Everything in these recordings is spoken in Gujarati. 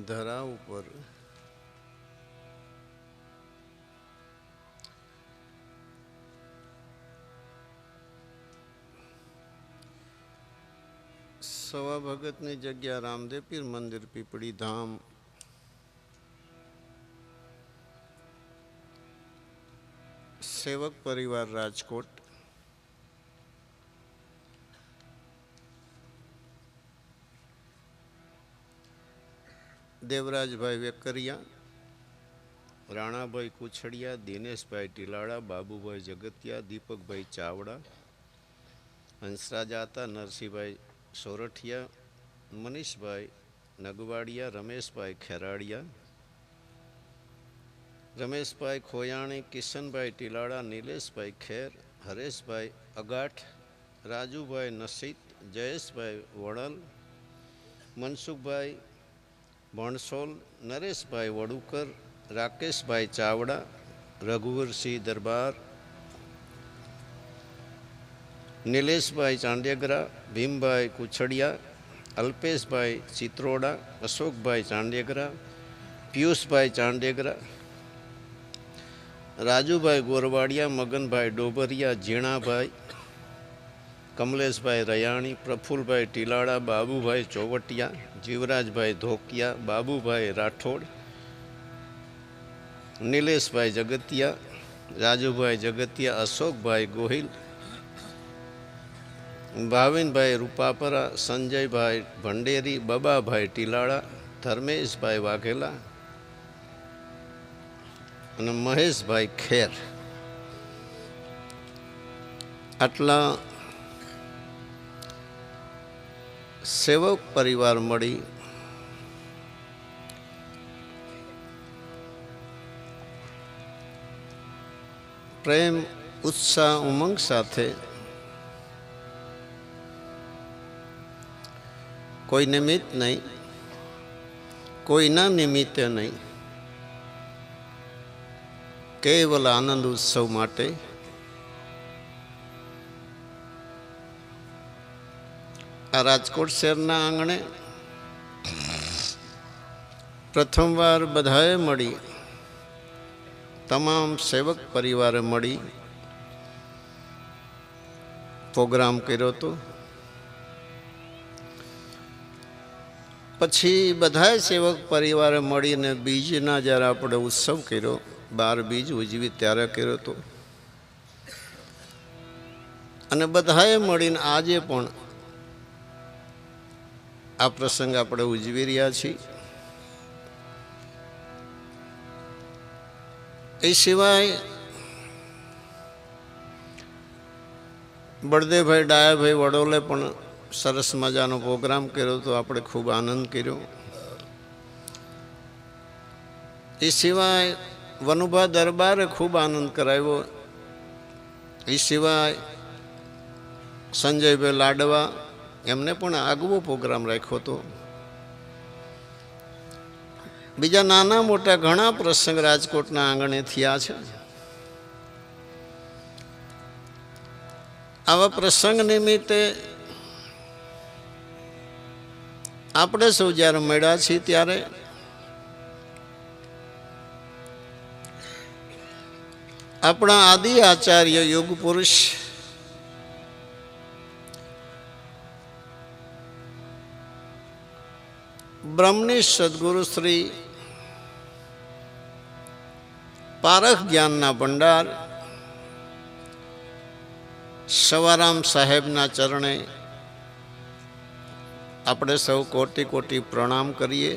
ધરા ઉપર સવા ભગતની જગ્યા રામદેવ પીર મંદિર પીપળી ધામ, સેવક પરિવાર રાજકોટ, દેવરાજભાઈ વેકરિયા, રાણાભાઈ કુછડિયા, દિનેશભાઈ ટીલાળા, બાબુભાઈ જગતિયા, દીપકભાઈ ચાવડા, હંસરાજ આતા, નરસિંહભાઈ સોરઠિયા, મનીષભાઈ નગવાડિયા, રમેશભાઈ ખેરાડિયા, રમેશભાઈ ખોયાણી, કિશનભાઈ ટીલાળા, નિલેશભાઈ ખેર, હરેશભાઈ અગાઠ, રાજુભાઈ નસીત, જયેશભાઈ વડલ, મનસુખભાઈ ભણસોલ, નરેશભાઈ વડુકર, રાકેશભાઈ ચાવડા, રઘુવીરસિંહ દરબાર, નિલેશભાઈ ચાંડેગરા, ભીમભાઈ કુછડિયા, અલ્પેશભાઈ ચિત્રોડા, અશોકભાઈ ચાંડેગરા, પિયુષભાઈ ચાંડેગરા, રાજુભાઈ ગોરવાડિયા, મગનભાઈ ડોબરિયા, ઝીણાભાઈ, કમલેશભાઈ રયાણી, પ્રફુલભાઈ ટીલાળા, બાબુભાઈ ચોવટિયા, જીવરાજભાઈ ધોકિયા, બાબુભાઈ રાઠોડ, નિલેશભાઈ જગતિયા, રાજુભાઈ જગતિયા, અશોકભાઈ ગોહિલ, ભાવિનભાઈ રૂપાપરા, સંજયભાઈ ભંડેરી, બબાભાઈ ટીલાળા, ધર્મેશભાઈ વાઘેલા અને મહેશભાઈ ખેર. આટલા સેવક પરિવાર મળી પ્રેમ, ઉત્સાહ, ઉમંગ સાથે કોઈ નિમિત્ત નહીં, કોઈના નિમિત્તે નહીં, કેવલ આનંદ ઉત્સવ માટે આ રાજકોટ શહેરના આંગણે પ્રથમવાર બધાએ મળી, તમામ સેવક પરિવારે મળી પ્રોગ્રામ કર્યો હતો. પછી બધાએ સેવક પરિવારે મળીને બીજના જ્યારે આપણે ઉત્સવ કર્યો, 12 બીજ ઉજવી ત્યારે કર્યો હતો. અને બધાએ મળીને આજે પણ આ પ્રસંગ આપણે ઉજવી રહ્યા છીએ. એ સિવાય બળદેવભાઈ ડાયાભાઈ વડોલે પણ સરસ મજાનો પ્રોગ્રામ કર્યો હતો, આપણે ખૂબ આનંદ કર્યો. એ સિવાય વનુભા દરબારે ખૂબ આનંદ કરાવ્યો. એ સિવાય સંજયભાઈ લાડવા એમને પણ આગવો પ્રોગ્રામ રાખ્યો હતો. બીજા નાના મોટા ઘણા પ્રસંગ રાજકોટના આંગણે થયા છે. આવા પ્રસંગ નિમિત્તે આપણે સૌ જ્યારે મળ્યા છીએ ત્યારે આપણા આદિ આચાર્ય યોગ પુરુષ બ્રહ્મનિષ્ઠ સદગુરુ શ્રી પારખ જ્ઞાનના ભંડાર સવારામ સાહેબના ચરણે આપણે સૌ કોટી કોટી પ્રણામ કરીએ.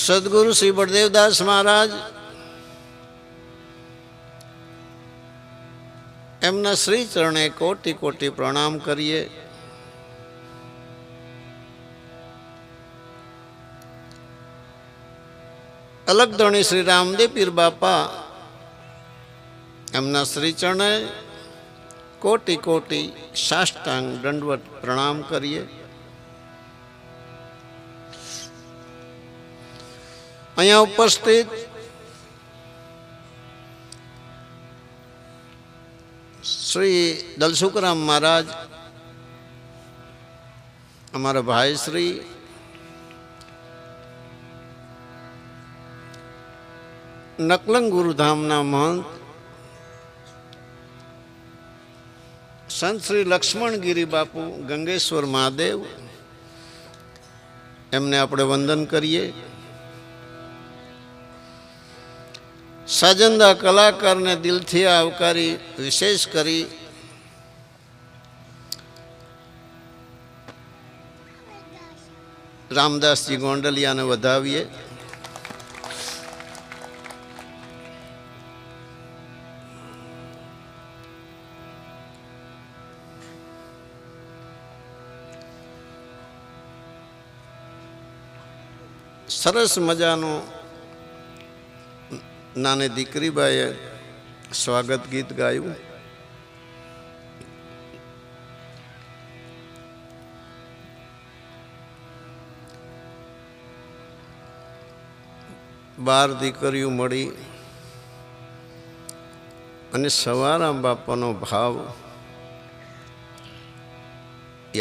સદગુરુ શ્રી બળદેવદાસ મહારાજ એમના શ્રી ચરણે કોટી કોટી પ્રણામ કરીએ. અલગધણી શ્રી રામદેવ પીર બાપા એમના શ્રી ચરણે કોટી કોટી સાષ્ટાંગ દંડવત પ્રણામ કરીએ. અહીંયા ઉપસ્થિત શ્રી દલસુખરામ મહારાજ, અમારા ભાઈ શ્રી નકલંગ ગુરુધામના મહંત સંત શ્રી લક્ષ્મણગીરી બાપુ ગંગેશ્વર મહાદેવ, એમને આપણે વંદન કરીએ. સાજંદા કલાકારને દિલથી આવકારી વિશેષ કરી રામદાસજી ગોંડલિયાને વધાવીએ. સરસ મજાનું નાની દીકરીબાઈએ સ્વાગત ગીત ગાયું. બાર દીકરીઓ મળી અને સવારામ બાપાનો ભાવ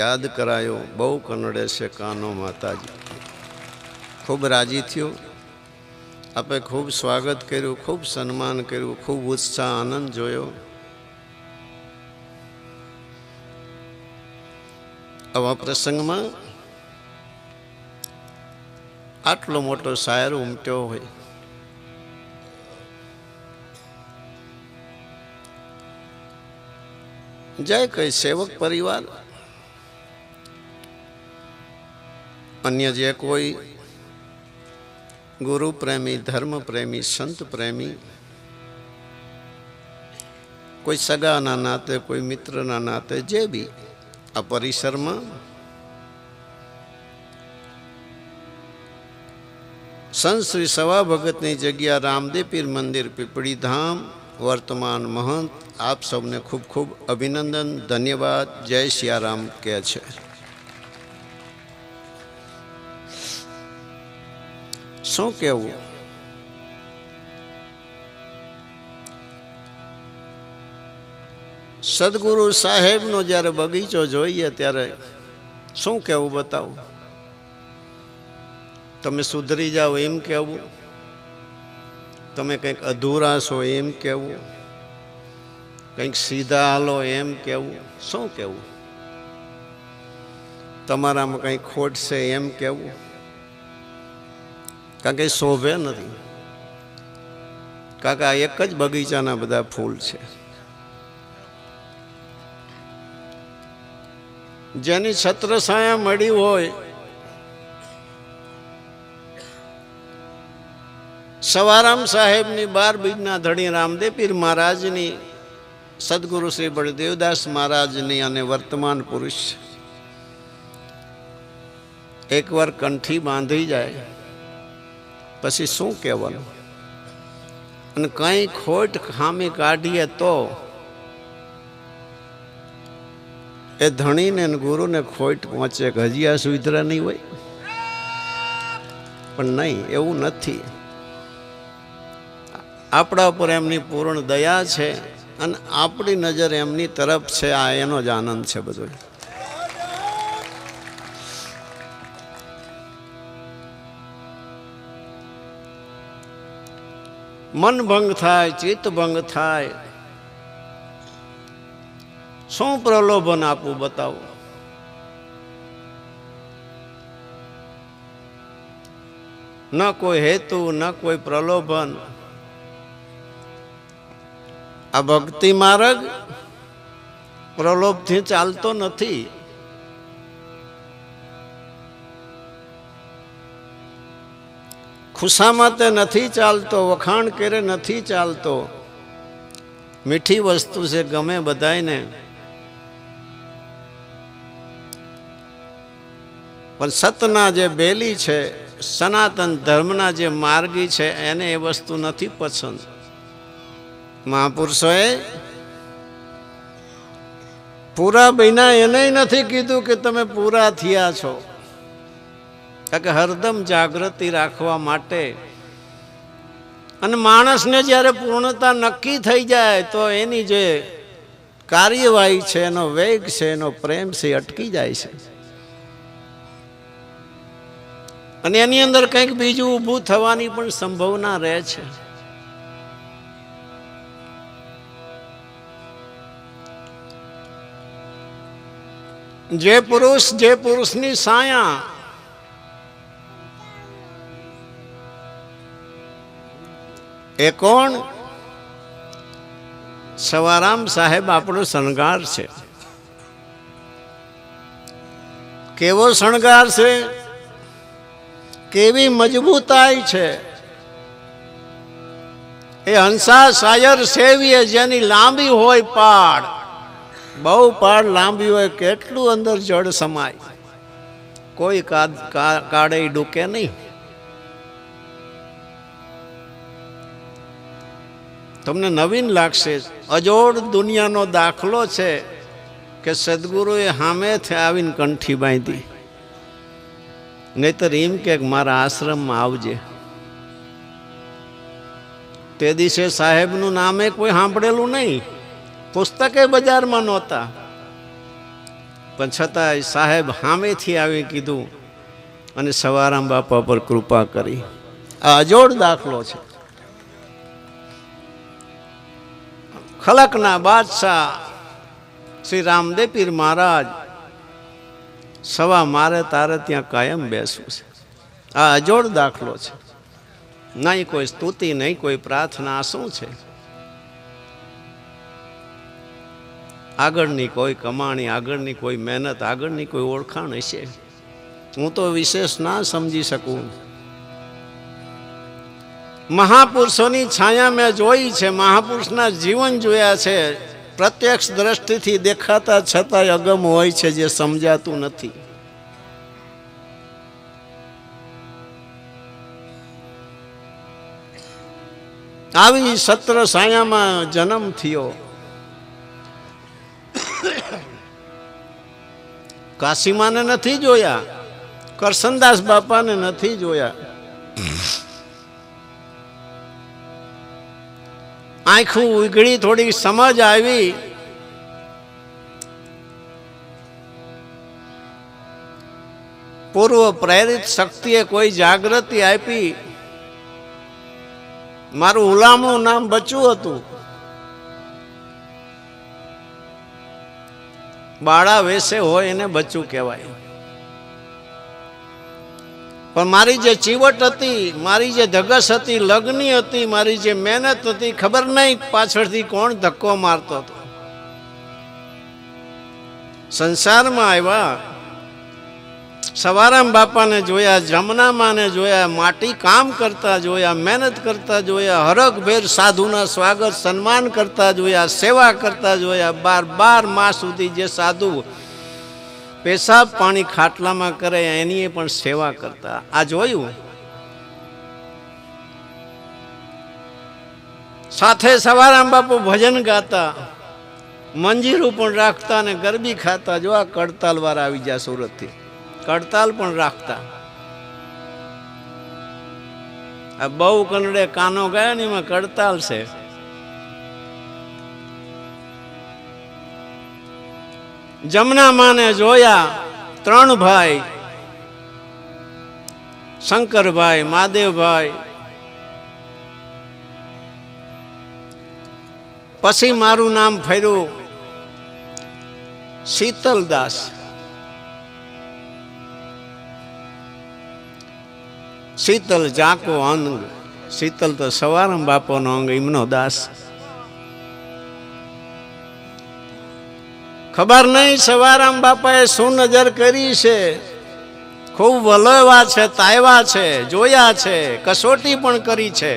યાદ કરાયો. બહુ કનડે છે કાનો માતાજી. ખૂબ રાજી થયો. આપે ખૂબ સ્વાગત કર્યું, ખૂબ સન્માન કર્યું, ખૂબ ઉત્સાહ આનંદ જોયો. આવા પ્રસંગમાં આટલો મોટો શાયર ઉમટ્યો હોય. જય કઈ સેવક પરિવાર, અન્ય જે કોઈ ગુરુ પ્રેમી, ધર્મ પ્રેમી, સંત પ્રેમી, કોઈ સગાના નાતે, કોઈ મિત્રના નાતે, જે બી આ પરિસરમાં સંત શ્રી સવા ભગતની જગ્યા રામદેવ પીર મંદિર પીપળી ધામ વર્તમાન મહંત, આપ સૌને ખૂબ ખૂબ અભિનંદન, ધન્યવાદ. જય સિયારામ કહે છે. શું કહેવું? સદગુરુ સાહેબનો જ્યારે બગીચો જોઈએ ત્યારે શું કહેવું બતાવું? તમે સુધરી જાઓ એમ કહેવું? તમે કંઈક અધૂરા છો એમ કહેવું? કંઈક સીધા હાલો એમ કહેવું? શું કહેવું? તમારામાં કંઈક ખોટ છે એમ કહેવું? કારણ કે શોભે નથી. કાકા એક જ બગીચાના બધા ફૂલ છે. જેની છત્રછાયા મળી હોય, સવારામ સાહેબની 12 બીજના ધણી રામદેવ પીર મહારાજની, સદગુરુ શ્રી બળદેવદાસ મહારાજની અને વર્તમાન પુરુષ એકવાર કંઠી બાંધી જાય પછી શું કહેવાનું? અને કંઈ ખોટ ખામી કાઢીએ તો એ ધણીને ગુરુને ખોટ પહોંચે કે હજી આ સુધરા નહીં હોય. પણ નહીં, એવું નથી. આપણા ઉપર એમની પૂર્ણ દયા છે અને આપણી નજર એમની તરફ છે. આ એનો જ આનંદ છે બધો. મન ભંગ થાય, ચિત્ત ભંગ થાય. શું પ્રલોભન આપવું બતાવો? ન કોઈ હેતુ, ન કોઈ પ્રલોભન. આ ભક્તિ માર્ગ પ્રલોભથી ચાલતો નથી. ખુશામતે નથી ચાલતો, વખાણ કરે નથી ચાલતો. મીઠી વસ્તુ છે, ગમે બધાયને. પણ સતના જે બેલી છે, સનાતન ધર્મના જે માર્ગી છે, એને એ વસ્તુ નથી પસંદ. મહાપુરુષોએ પૂરા બન્યા એને નથી કીધું કે તમે પૂરા થયા છો. કારણ કે હરદમ જાગૃતિ રાખવા માટે. અને માણસને જ્યારે પૂર્ણતા નક્કી થઈ જાય તો એની જે કાર્યવાહી છે, એનો વેગ છે, એનો પ્રેમ છે, અટકી જાય છે અને એની અંદર કંઈક બીજું ઊભું થવાની પણ સંભાવના રહે છે. જે પુરુષની સાયા એ કોણ? સવારામ સાહેબ આપણો શણગાર છે. કેવો શણગાર છે, કેવી મજબૂતાઈ છે. એ હંસા શાયર સેવીએ જેની લાંબી હોય પાડ, બહુ પાડ લાંબી હોય, કેટલું અંદર જળ સમાય, કોઈ કાળે ડૂકે નહીં. તમને નવીન લાગશે, અજોડ દુનિયાનો દાખલો છે કે સદગુરુએ સામેથી આવીને કંઠી બાંધી, નહીતર એમ કે મારા આશ્રમમાં આવજે. તે દિવસે સાહેબનું નામે કોઈ સાંભળેલું નહીં, પુસ્તકે બજારમાં નહોતા, પણ છતાંય સાહેબ સામેથી આવી કીધું અને સવારામ બાપા પર કૃપા કરી. આ અજોડ દાખલો છે. ખલકના બાદશાહ શ્રી રામદેવ પીર મહારાજ સવા મારે તારે ત્યાં કાયમ બેસવું છે. આ અજોડ દાખલો છે. નહીં કોઈ સ્તુતિ, નહીં કોઈ પ્રાર્થના. શું છે? આગળની કોઈ કમાણી, આગળની કોઈ મહેનત, આગળની કોઈ ઓળખાણ હશે, હું તો વિશેષ ના સમજી શકું. મહાપુરુષોની છાયા મેં જોઈ છે, મહાપુરુષના જીવન જોયા છે. પ્રત્યક્ષ દ્રષ્ટિથી દેખાતા છતાંય અગમ હોય છે જે સમજાતું નથી. આવી સત્ર છાયામાં જન્મ થયો. કાશીમાને નથી જોયા, કરસનદાસ બાપાને નથી જોયા. આંખું ઉઘડી, થોડી સમજ આવી. પૂર્વ પ્રેરિત શક્તિએ કોઈ જાગૃતિ આપી. મારું હુલામણું નામ બચું હતું. બાળા વેસે હોય એને બચું કહેવાય. પણ મારી જે ચીવટ હતી, મારી જે ધગસ હતી, લગ્ની હતી, મારી જે મહેનત હતી, ખબર નહીં પાછળથી કોણ ધક્કો મારતો હતો. સંસારમાં આવ્યા, સવારામ બાપાને જોયા, જમનામાને જોયા, માટી કામ કરતા જોયા, મહેનત કરતા જોયા, હરખભેર સાધુના સ્વાગત સન્માન કરતા જોયા, સેવા કરતા જોયા. 12 માસ સુધી જે સાધુ પેશાબ પાણી ખાટલામાં કરે એની પણ સેવા કરતા. આ જોયું. સાથે સવારામ બાપુ ભજન ગાતા, મંજીરું પણ રાખતા અને ગરબી ખાતા. જો આ કડતાલ વાળા આવી ગયા સુરતથી, કડતાલ પણ રાખતા. આ બહુ કનડે કાનો ગયા ને એમાં કડતાલ છે. જમના માને જોયા, 3 ભાઈ, શંકરભાઈ, મહાદેવભાઈ. પછી મારું નામ ફર્યું શીતલદાસ. શીતલ જાકો અંગ, શીતલ તો સવારામ બાપાનો અંગ, એમનો દાસ. ખબર નહીં સવારામ બાપાએ શું નજર કરી છે. ખૂબ વલોવા છે, તાયવા છે, જોયા છે, કસોટી પણ કરી છે.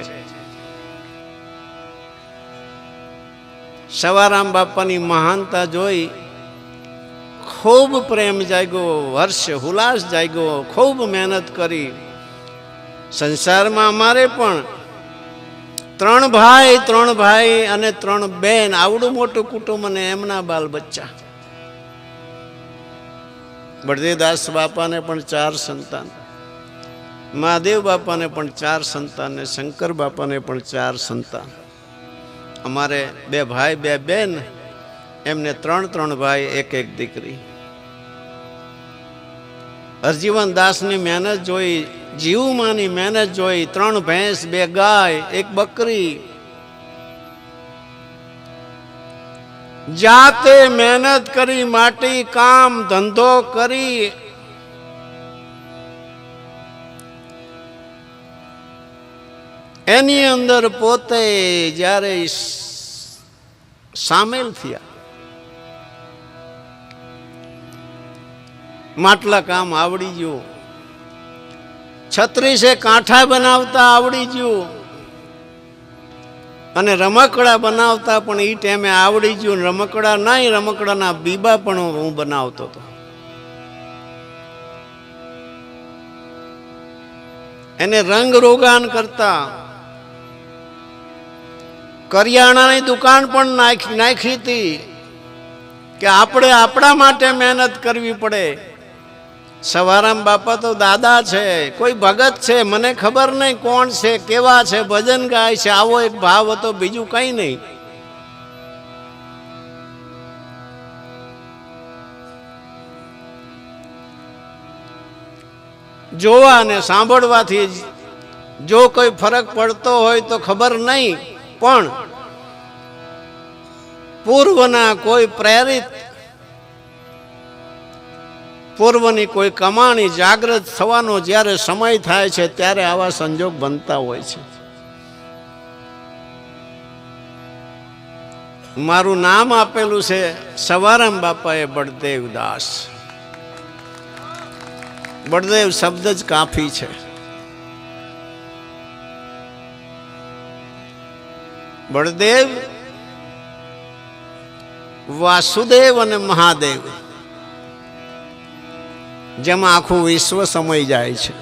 સવારામ બાપાની મહાનતા જોઈ ખૂબ પ્રેમ જાગ્યો, હર્ષ હુલાસ જાગ્યો, ખૂબ મહેનત કરી. સંસારમાં અમારે પણ 3 ભાઈ અને 3 બહેન, આવડું મોટું કુટુંબ અને એમના બાલ બચ્ચા. બળદેવદાસ બાપાને પણ 4 સંતાન, મહાદેવ બાપાને પણ 4 સંતાન, ને શંકર બાપાને પણ 4 સંતાન. અમારે 2 ભાઈ 2 બહેન એમને 3 ભાઈ, એક દીકરી. હરજીવન દાસની મહેનત જોઈ, જીવમાની મહેનત જોઈ, 3 ભેંસ, 2 ગાય, 1 બકરી. જાતે મહેનત કરી, માટી કામ ધંધો કરી એની અંદર પોતે જ્યારે સામેલ થયા, માટલા કામ આવડી ગયું, 36 કાંઠા બનાવતા આવડી ગયું, અને રમકડા બનાવતા પણ એ ટાઈમે આવડી ગયું. રમકડા નહીં, રમકડાના બીબા પણ હું બનાવતો હતો. એને રંગ રોગાન કરતા, કરિયાણાની દુકાન પણ નાખી હતી કે આપણે આપણા માટે મહેનત કરવી પડે. સવારામ બાપા તો દાદા છે, કોઈ ભગત છે, મને ખબર નહીં કોણ છે, કેવા છે, ભજન ગાય છે, આવો એક ભાવ હતો, બીજું કઈ નહીં. જોવા અને સાંભળવાથી જો કોઈ ફરક પડતો હોય તો ખબર નહીં, પણ પૂર્વના કોઈ પ્રેરિત, પૂર્વની કોઈ કમાણી જાગૃત થવાનો જ્યારે સમય થાય છે ત્યારે આવા સંજોગ બનતા હોય છે. મારું નામ આપેલું છે સવારામ બાપાએ બળદેવદાસ. બળદેવ શબ્દ જ કાફી છે. બળદેવ, વાસુદેવ અને મહાદેવ, જેમાં આખું વિશ્વ સમાઈ જાય છે.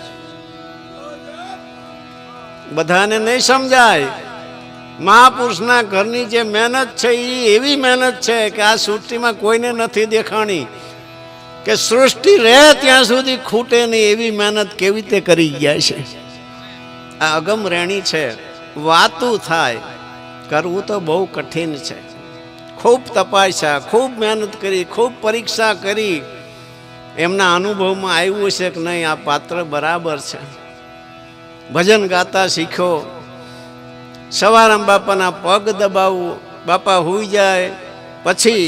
બધાને નહીં સમજાય. મહાપુરુષના ઘરની જે મહેનત છે એ એવી મહેનત છે કે આ સૃષ્ટિમાં કોઈને નથી દેખાણી, કે સૃષ્ટિ રહે ત્યાં સુધી ખૂટે નહીં એવી મહેનત કેવી રીતે કરી ગયા છે. આ અગમ રેણી છે. વાતું થાય, કરવું તો બહુ કઠિન છે. ખૂબ તપાસ્યા, ખૂબ મહેનત કરી, ખૂબ પરીક્ષા કરી, એમના અનુભવમાં આવ્યું છે કે નહીં આ પાત્ર બરાબર છે. ભજન ગાતા શીખ્યો. સવારામ બાપાના પગ દબાવવું, બાપા હુઈ જાય પછી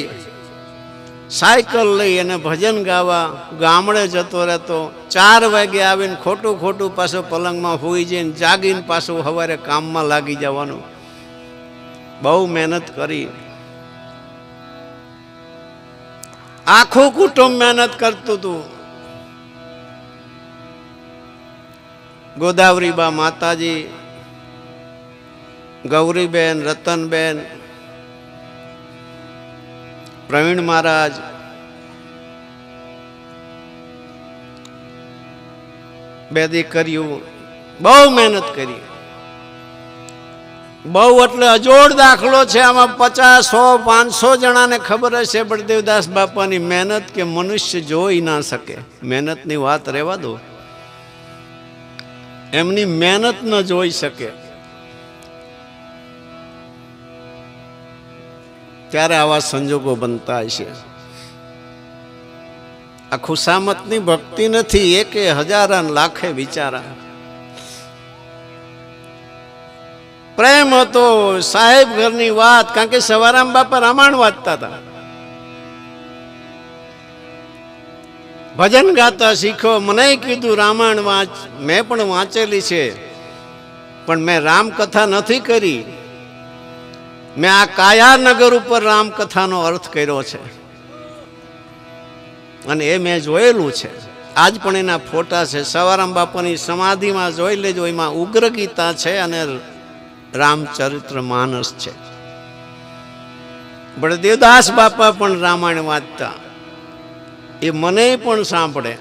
સાયકલ લઈ અને ભજન ગાવા ગામડે જતો રહેતો. 4 વાગે આવીને ખોટું પાછો પલંગમાં હુઈ જઈને જાગીને પાછું સવારે કામમાં લાગી જવાનું. બહુ મહેનત કરી. આખું કુટુંબ મહેનત કરતું હતું. ગોદાવરીબા માતાજી, ગૌરીબેન, રતનબેન, પ્રવીણ મહારાજ, બે દીકરીઓ, બહુ મહેનત કરી. બહુ એટલે અજોડ દાખલો છે. આમાં 50, 100, 500 જણાને ખબર હશે બળદેવદાસ બાપાની મહેનત કે મનુષ્ય જોઈ ના શકે. મહેનતની વાત રહેવા દો, એમની મહેનત ન જોઈ શકે. ત્યારે આવા સંજોગો બનતા હશે. આ ખુશામતની ભક્તિ નથી, એકે હજારા લાખે વિચારા. પ્રેમ હતો. સાહેબ ઘરની વાત, કારણ કે સવારામ બાપા રામાયણ વાંચતા હતા. ભજન ગાતા શીખો. મને કીધું રામાયણ વાંચ. મેં પણ વાંચેલી છે, પણ મેં રામકથા નથી કરી. મેં આ કાયાનગર ઉપર રામકથાનો અર્થ કર્યો છે, અને એ મેં જોયેલું છે. આજ પણ એના ફોટા છે. સવારામ બાપાની સમાધિમાં જોઈ લેજો, એમાં ઉગ્ર ગીતા છે અને રામચરિત્ર માનસ છે. બળદેવદાસ બાપા પણ રામાયણ વાંચતા. એ મને પણ સાંભળે.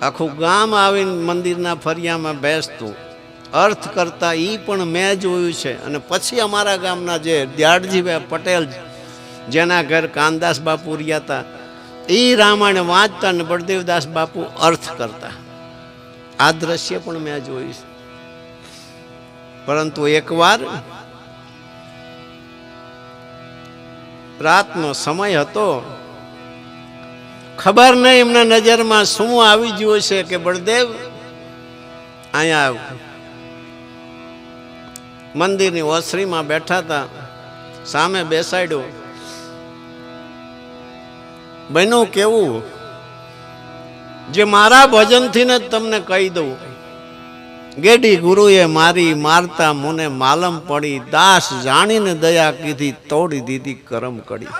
આખું ગામ આવીને મંદિરના ફરિયામાં બેસતું, અર્થ કરતા. એ પણ મેં જોયું છે. અને પછી અમારા ગામના જે દિયાળજીભાઈ પટેલ, જેના ઘર કાનદાસ બાપુ રહ્યા હતા, એ રામાયણ વાંચતા અને બળદેવદાસ બાપુ અર્થ કરતા. આ દ્રશ્ય પણ મેં જોયું છે. પરંતુ એકવાર રાતનો સમય હતો. ખબર નહીં એમના નજરમાં શું આવી ગયું છે કે બળદેવ અહીંયા આવ. મંદિરની ઓસરીમાં બેઠા હતા, સામે બેસાડ્યો. બહેનો કેવું, જે મારા ભજનથી ને તમને કહી દઉં, ગેડી ગુરુએ મારી મારતા મને માલમ પડી, દાસ જાણીને દયા કીધી, તોડી દીધી કરમ કડી.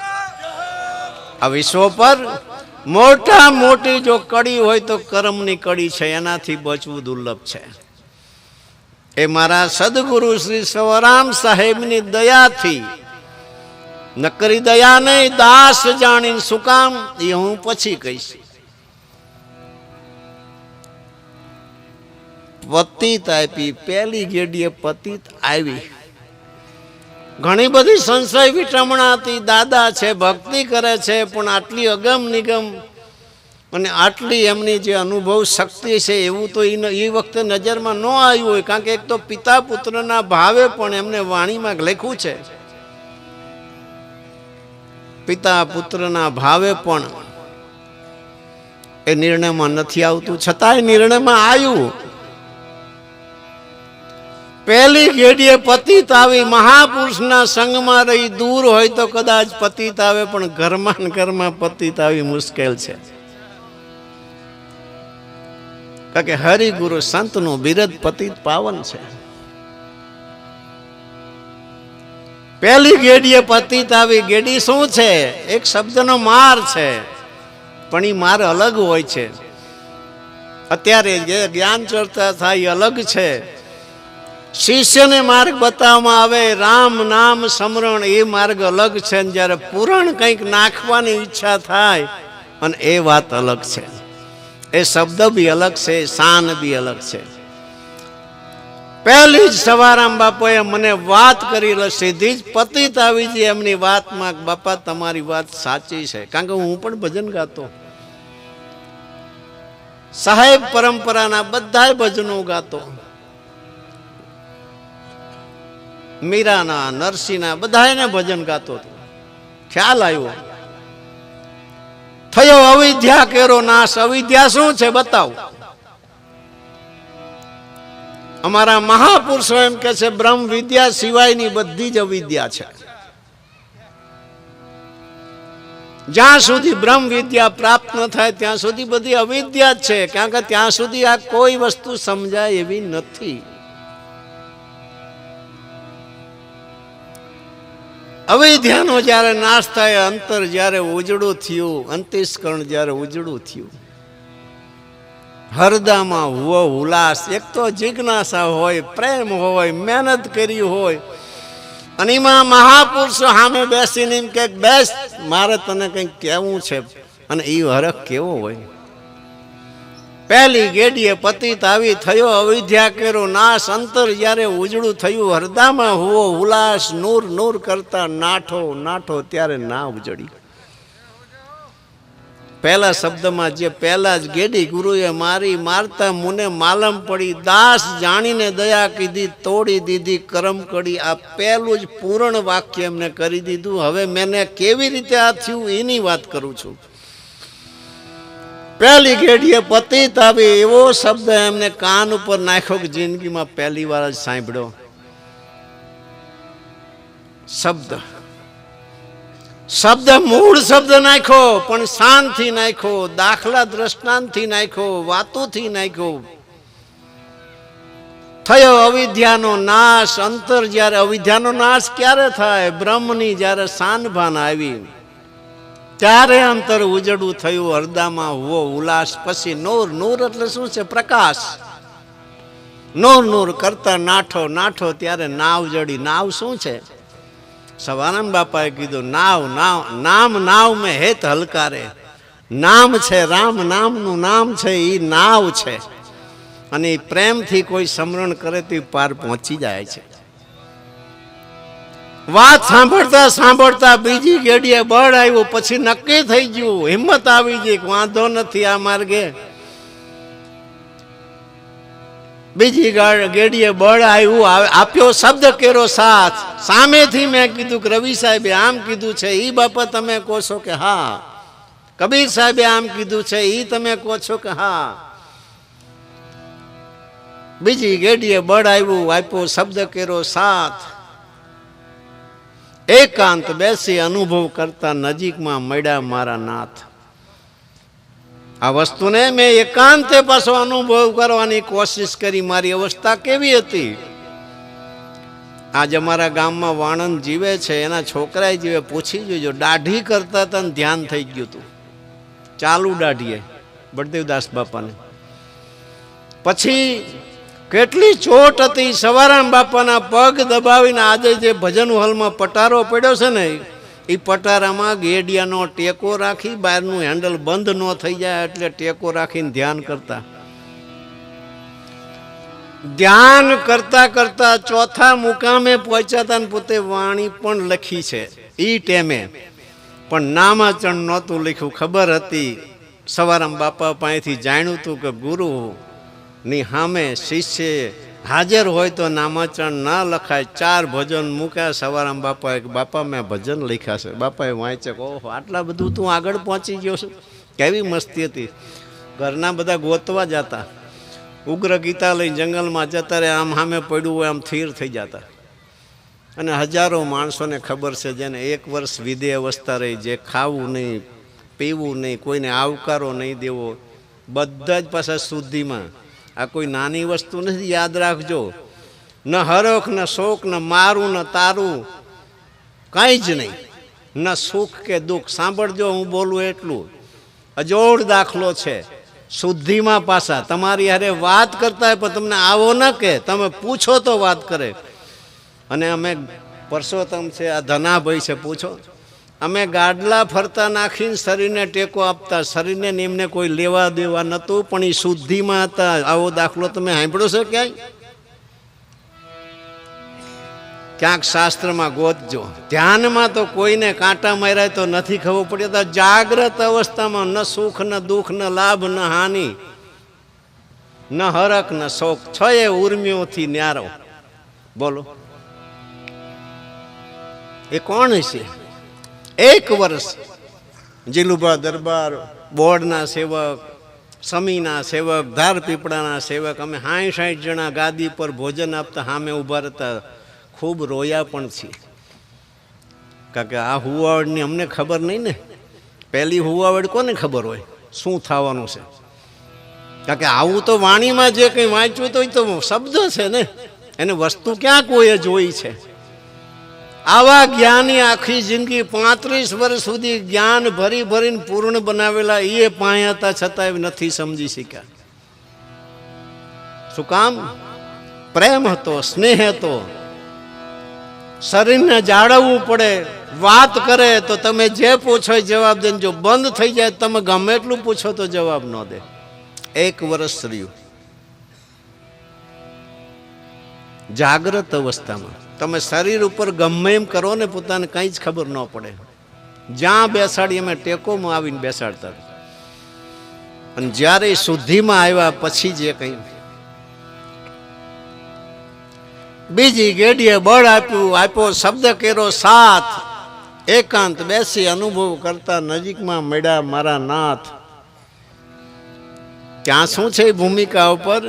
આ વિશ્વ પર મોટા મોટી જો કડી હોય તો કરમની કડી છે, એનાથી બચવું દુર્લભ છે. એ મારા સદગુરુ શ્રી સવરામ સાહેબની દયાથી, નકરી દયા નહીં, દાસ જાણીને શું કામ એ હું પછી કહીશ. પતિત આપી, પહેલી ગેડીએ પતિત આવી. ઘણી બધી સંશય વિટમણા હતી. દાદા છે, ભક્તિ કરે છે, પણ આટલી અગમ નિગમ અને આટલી એમની જે અનુભવ શક્તિ છે એવું તો એ વખતે નજરમાં ન આવ્યું હોય. કારણ કે એક તો પિતા પુત્રના ભાવે પણ એમને વાણીમાં લખ્યું છે, પિતા પુત્રના ભાવે પણ એ નિર્ણયમાં નથી આવતું, છતાંય નિર્ણયમાં આવ્યું. પહેલી ઘેડીએ પતિત આવી. મહાપુરુષના સંગમાં રહી દૂર હોય તો કદાચ પતિત આવે, પણ ઘરમાં ઘરમાં પતિત આવી મુશ્કેલ છે. કારણ કે હરિગુરુ સંતનું બિરદ પતિત પાવન છે. પહેલી ગેડીએ પતિત આવી. ગેડી શું છે? એક શબ્દનો માર છે, પણ એ માર અલગ હોય છે. અત્યારે જે જ્ઞાન ચર્ચા થાય એ અલગ છે. શિષ્યને માર્ગ બતાવવામાં આવે, રામ નામ સ્મરણ, એ માર્ગ અલગ છે. જ્યારે પૂરણ કંઈક નાખવાની ઈચ્છા થાય અને એ વાત અલગ છે. એ શબ્દ બી અલગ છે, શાન બી અલગ છે. પહેલી જ સવારામ બાપુએ મને વાત કરી, સીધી જ પતિત આવી છે એમની વાતમાં. બાપા તમારી વાત સાચી છે. કારણ કે હું પણ ભજન ગાતો, સાહેબ પરંપરાના બધા ભજનો ગાતો, મીરાના, નરસિંહના બધાને ભજન ગાતો હતો. ખ્યાલ આવ્યો, થયો અવિદ્યા કેરો નાશ. અવિદ્યા શું છે બતાવો. અમારા મહાપુરુષો એમ કે છે બ્રહ્મ વિદ્યા સિવાયની બધી જ અવિદ્યા છે. જ્યાં સુધી બ્રહ્મ વિદ્યા પ્રાપ્ત ન થાય ત્યાં સુધી બધી અવિદ્યા જ છે. કારણ કે ત્યાં સુધી આ કોઈ વસ્તુ સમજાય એવી નથી. અવિદ્યાનો જ્યારે નાશ થાય, અંતર જ્યારે ઉજળું થયું, અંતસ્કરણ જ્યારે ઉજળું થયું, હૃદયમાં હુવો ઉલ્લાસ, એક તો જિજ્ઞાસા હોય, પ્રેમ હોય, મહેનત કરી હોય, અને એમાં મહાપુરુષો સામે બેસીને એમ કે બેસ, મારે તને કંઈક કહેવું છે, અને એ હરખ કેવો હોય. પહેલી ગેડીએ પતિત આવી. થયો અવિદ્યા કેરો નાશ. અંતર જ્યારે ઉજળું થયું, હૃદયમાં હુવો ઉલ્લાસ, નૂર નૂર કરતા નાઠો નાઠો, ત્યારે ના ઉજળી. પહેલા શબ્દમાં જે પહેલા જ ગેડી ગુરુએ મારી મારતા મુને માલમ પડી, દાસ જાણીને દયા કીધી, તોડી દીધી કરમ કડી. આ પહેલું જ પૂર્ણ વાક્ય એમને કરી દીધું. હવે મેને કેવી રીતે આ થયું એની વાત કરું છું. પહેલી ઘેડીએ પતિત આવી, એવો શબ્દ એમને કાન ઉપર નાખ્યો કે જિંદગીમાં પહેલી વાર જ સાંભળ્યો. શબ્દ મૂળ શબ્દ નાખ્યો, પણ શાનથી નાખ્યો, દાખલા દ્રષ્ટાંતથી નાખ્યો, વાતોથી નાખ્યો. થયો અવિદ્યાનો નાશ. અંતર જ્યારે, અવિદ્યાનો નાશ ક્યારે થાય? બ્રહ્મની જ્યારે શાનભાન આવી ત્યારે અંતર ઉજળું થયું, હૃદયમાં હુવો ઉલ્લાસ. પછી નૂર. નૂર એટલે શું છે? પ્રકાશ. નૂર નૂર કરતા નાઠો નાઠો, ત્યારે નાવ જડી. નાવ શું છે? સવારામ બાપાએ કીધું નાવ નાવ નામ નાવ મેં હેત હલકારે. નામ છે, રામ નામનું નામ છે, એ નાવ છે. અને એ પ્રેમથી કોઈ સ્મરણ કરે તો પાર પહોંચી જાય છે. વાત સાંભળતા સાંભળતા બીજી ગેડીએ બળ આવ્યું. પછી નક્કી થઈ ગયું, હિંમત આવી ગઈ, વાંધો નથી, આ માર્ગે બીજી ગેડીએ બળ આવ્યું, આપ્યો શબ્દ કેરો સાથ. સામેથી મેં કીધું કે રવિ સાહેબે આમ કીધું છે, એ બાપા તમે કહો છો કે હા. કબીર સાહેબે આમ કીધું છે, એ તમે કહો છો કે હા. બીજી ગેડીએ બળ આવ્યું, આપ્યો શબ્દ કેરો સાથ. એકાંત બેસી અનુભવ કરતા નજીકમાં મળ્યા મારા નાથ. આ વસ્તુને મેં એકાંતે પાછો અનુભવ કરવાની કોશિશ કરી. મારી અવસ્થા કેવી હતી. આજ અમારા ગામમાં વાણંદ જીવે છે, એના છોકરાએ જીવે, પૂછી જોજો. દાઢી કરતા હતા ને ધ્યાન થઈ ગયું હતું, ચાલુ દાઢીએ બળદેવદાસ બાપાને. પછી કેટલી ચોટ હતી. સવારામ બાપાના પગ દબાવીને આજે જે ભજન હોલમાં પટારો પડ્યો છે ને, એ પટારામાં ગેડિયાનો ટેકો રાખી, બહારનું હેન્ડલ બંધ ન થઈ જાય એટલે ટેકો રાખીને ધ્યાન કરતા. ધ્યાન કરતા કરતા ચોથા મુકામે પહોંચ્યા હતા ને પોતે વાણી પણ લખી છે એ ટેમે, પણ નામાચરણ નહોતું લખ્યું. ખબર હતી સવારામ બાપા પાસેથી જાણ્યું હતું કે ગુરુ ની સામે શિષ્ય હાજર હોય તો નામાચરણ ના લખાય. 4 ભજન મૂક્યા સવારામ બાપાએ. બાપા મેં ભજન લખ્યા છે. બાપાએ વાંચે, ઓહો આટલા બધું તું આગળ પહોંચી ગયો છું. કેવી મસ્તી હતી. ઘરના બધા ગોતવા જતા, ઉગ્ર ગીતા લઈ જંગલમાં જતા રહે. આમ સામે પડ્યું હોય આમ થીર થઈ જતા. અને હજારો માણસોને ખબર છે જેને 1 વર્ષ વિધેય અવસ્થા રહી, જે ખાવું નહીં પીવું નહીં, કોઈને આવકારો નહીં દેવો, બધા જ પાછા શુદ્ધિમાં. આ કોઈ નાની વસ્તુ નથી, યાદ રાખજો. ન હરખ ન શોક ન મારું ન તારું, કંઈ જ નહીં. ન સુખ કે દુઃખ. સાંભળજો, હું બોલું એટલું. અજોડ દાખલો છે. શુદ્ધિમાં પાછા તમારી હારે વાત કરતા હોય પણ તમને આવો ન કે, તમે પૂછો તો વાત કરે. અને અમે પરસોત્તમ છે, આ ધનાભાઈ છે, પૂછો. અમે ગાડલા ફરતા નાખીને શરીરને ટેકો આપતા. શરીરને એમને કોઈ લેવા દેવા નહોતું, પણ એ શુદ્ધિમાં હતા. આવો દાખલો તમે સાંભળ્યો છે ક્યાંય? ક્યાંક શાસ્ત્રમાં ગોતજો. ધ્યાનમાં તો કોઈને કાંટા માર્યા તો નથી ખબર પડતી. જાગ્રત અવસ્થામાં ન સુખ ન દુઃખ ન લાભ ન હાનિ, ન હરખ ન શોક, 6 ઉર્મિઓથી ન્યારો. બોલો એ કોણ છે? 1 વર્ષ જીલુભા દરબાર બોર્ડના સેવક, સમીના સેવક, ધાર પીપળાના સેવક, અમે 60 જણા ગાદી પર ભોજન આપતા સામે ઊભા રહેતા. ખૂબ રોયા પણ છીએ, કારણ કે આ હુવાવડની અમને ખબર નહીં ને. પહેલી હુવાવડ કોને ખબર હોય શું થવાનું છે? કારણ કે આવું તો વાણીમાં જે કંઈ વાંચ્યું તો એ તો શબ્દ છે ને, એને વસ્તુ ક્યાં કોઈએ જોઈ છે? આવા જ્ઞાની આખી જિંદગી 35 વર્ષ સુધી જ્ઞાન ભરી ભરીને પૂર્ણ બનાવેલા એ પાયા હતા, છતાં નથી સમજી શક્યા. શું કામ? પ્રેમ હતો, સ્નેહ હતો. શરીરને જાળવવું પડે. વાત કરે તો તમે જે પૂછો એ જવાબ દે. જો બંધ થઈ જાય તમે ગમે એટલું પૂછો તો જવાબ ન દે. 1 વર્ષ રહ્યું. જાગ્રત અવસ્થામાં તમે શરીર ઉપર ગમે એમ કરો ને, પોતાને કંઈ જ ખબર ન પડે. જ્યાં બેસાડી અમે ટેકોમાં આવીને બેસાડતા. અને જ્યારે શુદ્ધિમાં આવ્યા પછી જે કંઈ બીજી ગેડીએ બળ આપ્યો શબ્દ કેરો સાથ. એકાંત બેસી અનુભવ કરતા નજીકમાં મળ્યા મારા નાથ. ત્યાં શું છે ભૂમિકા ઉપર?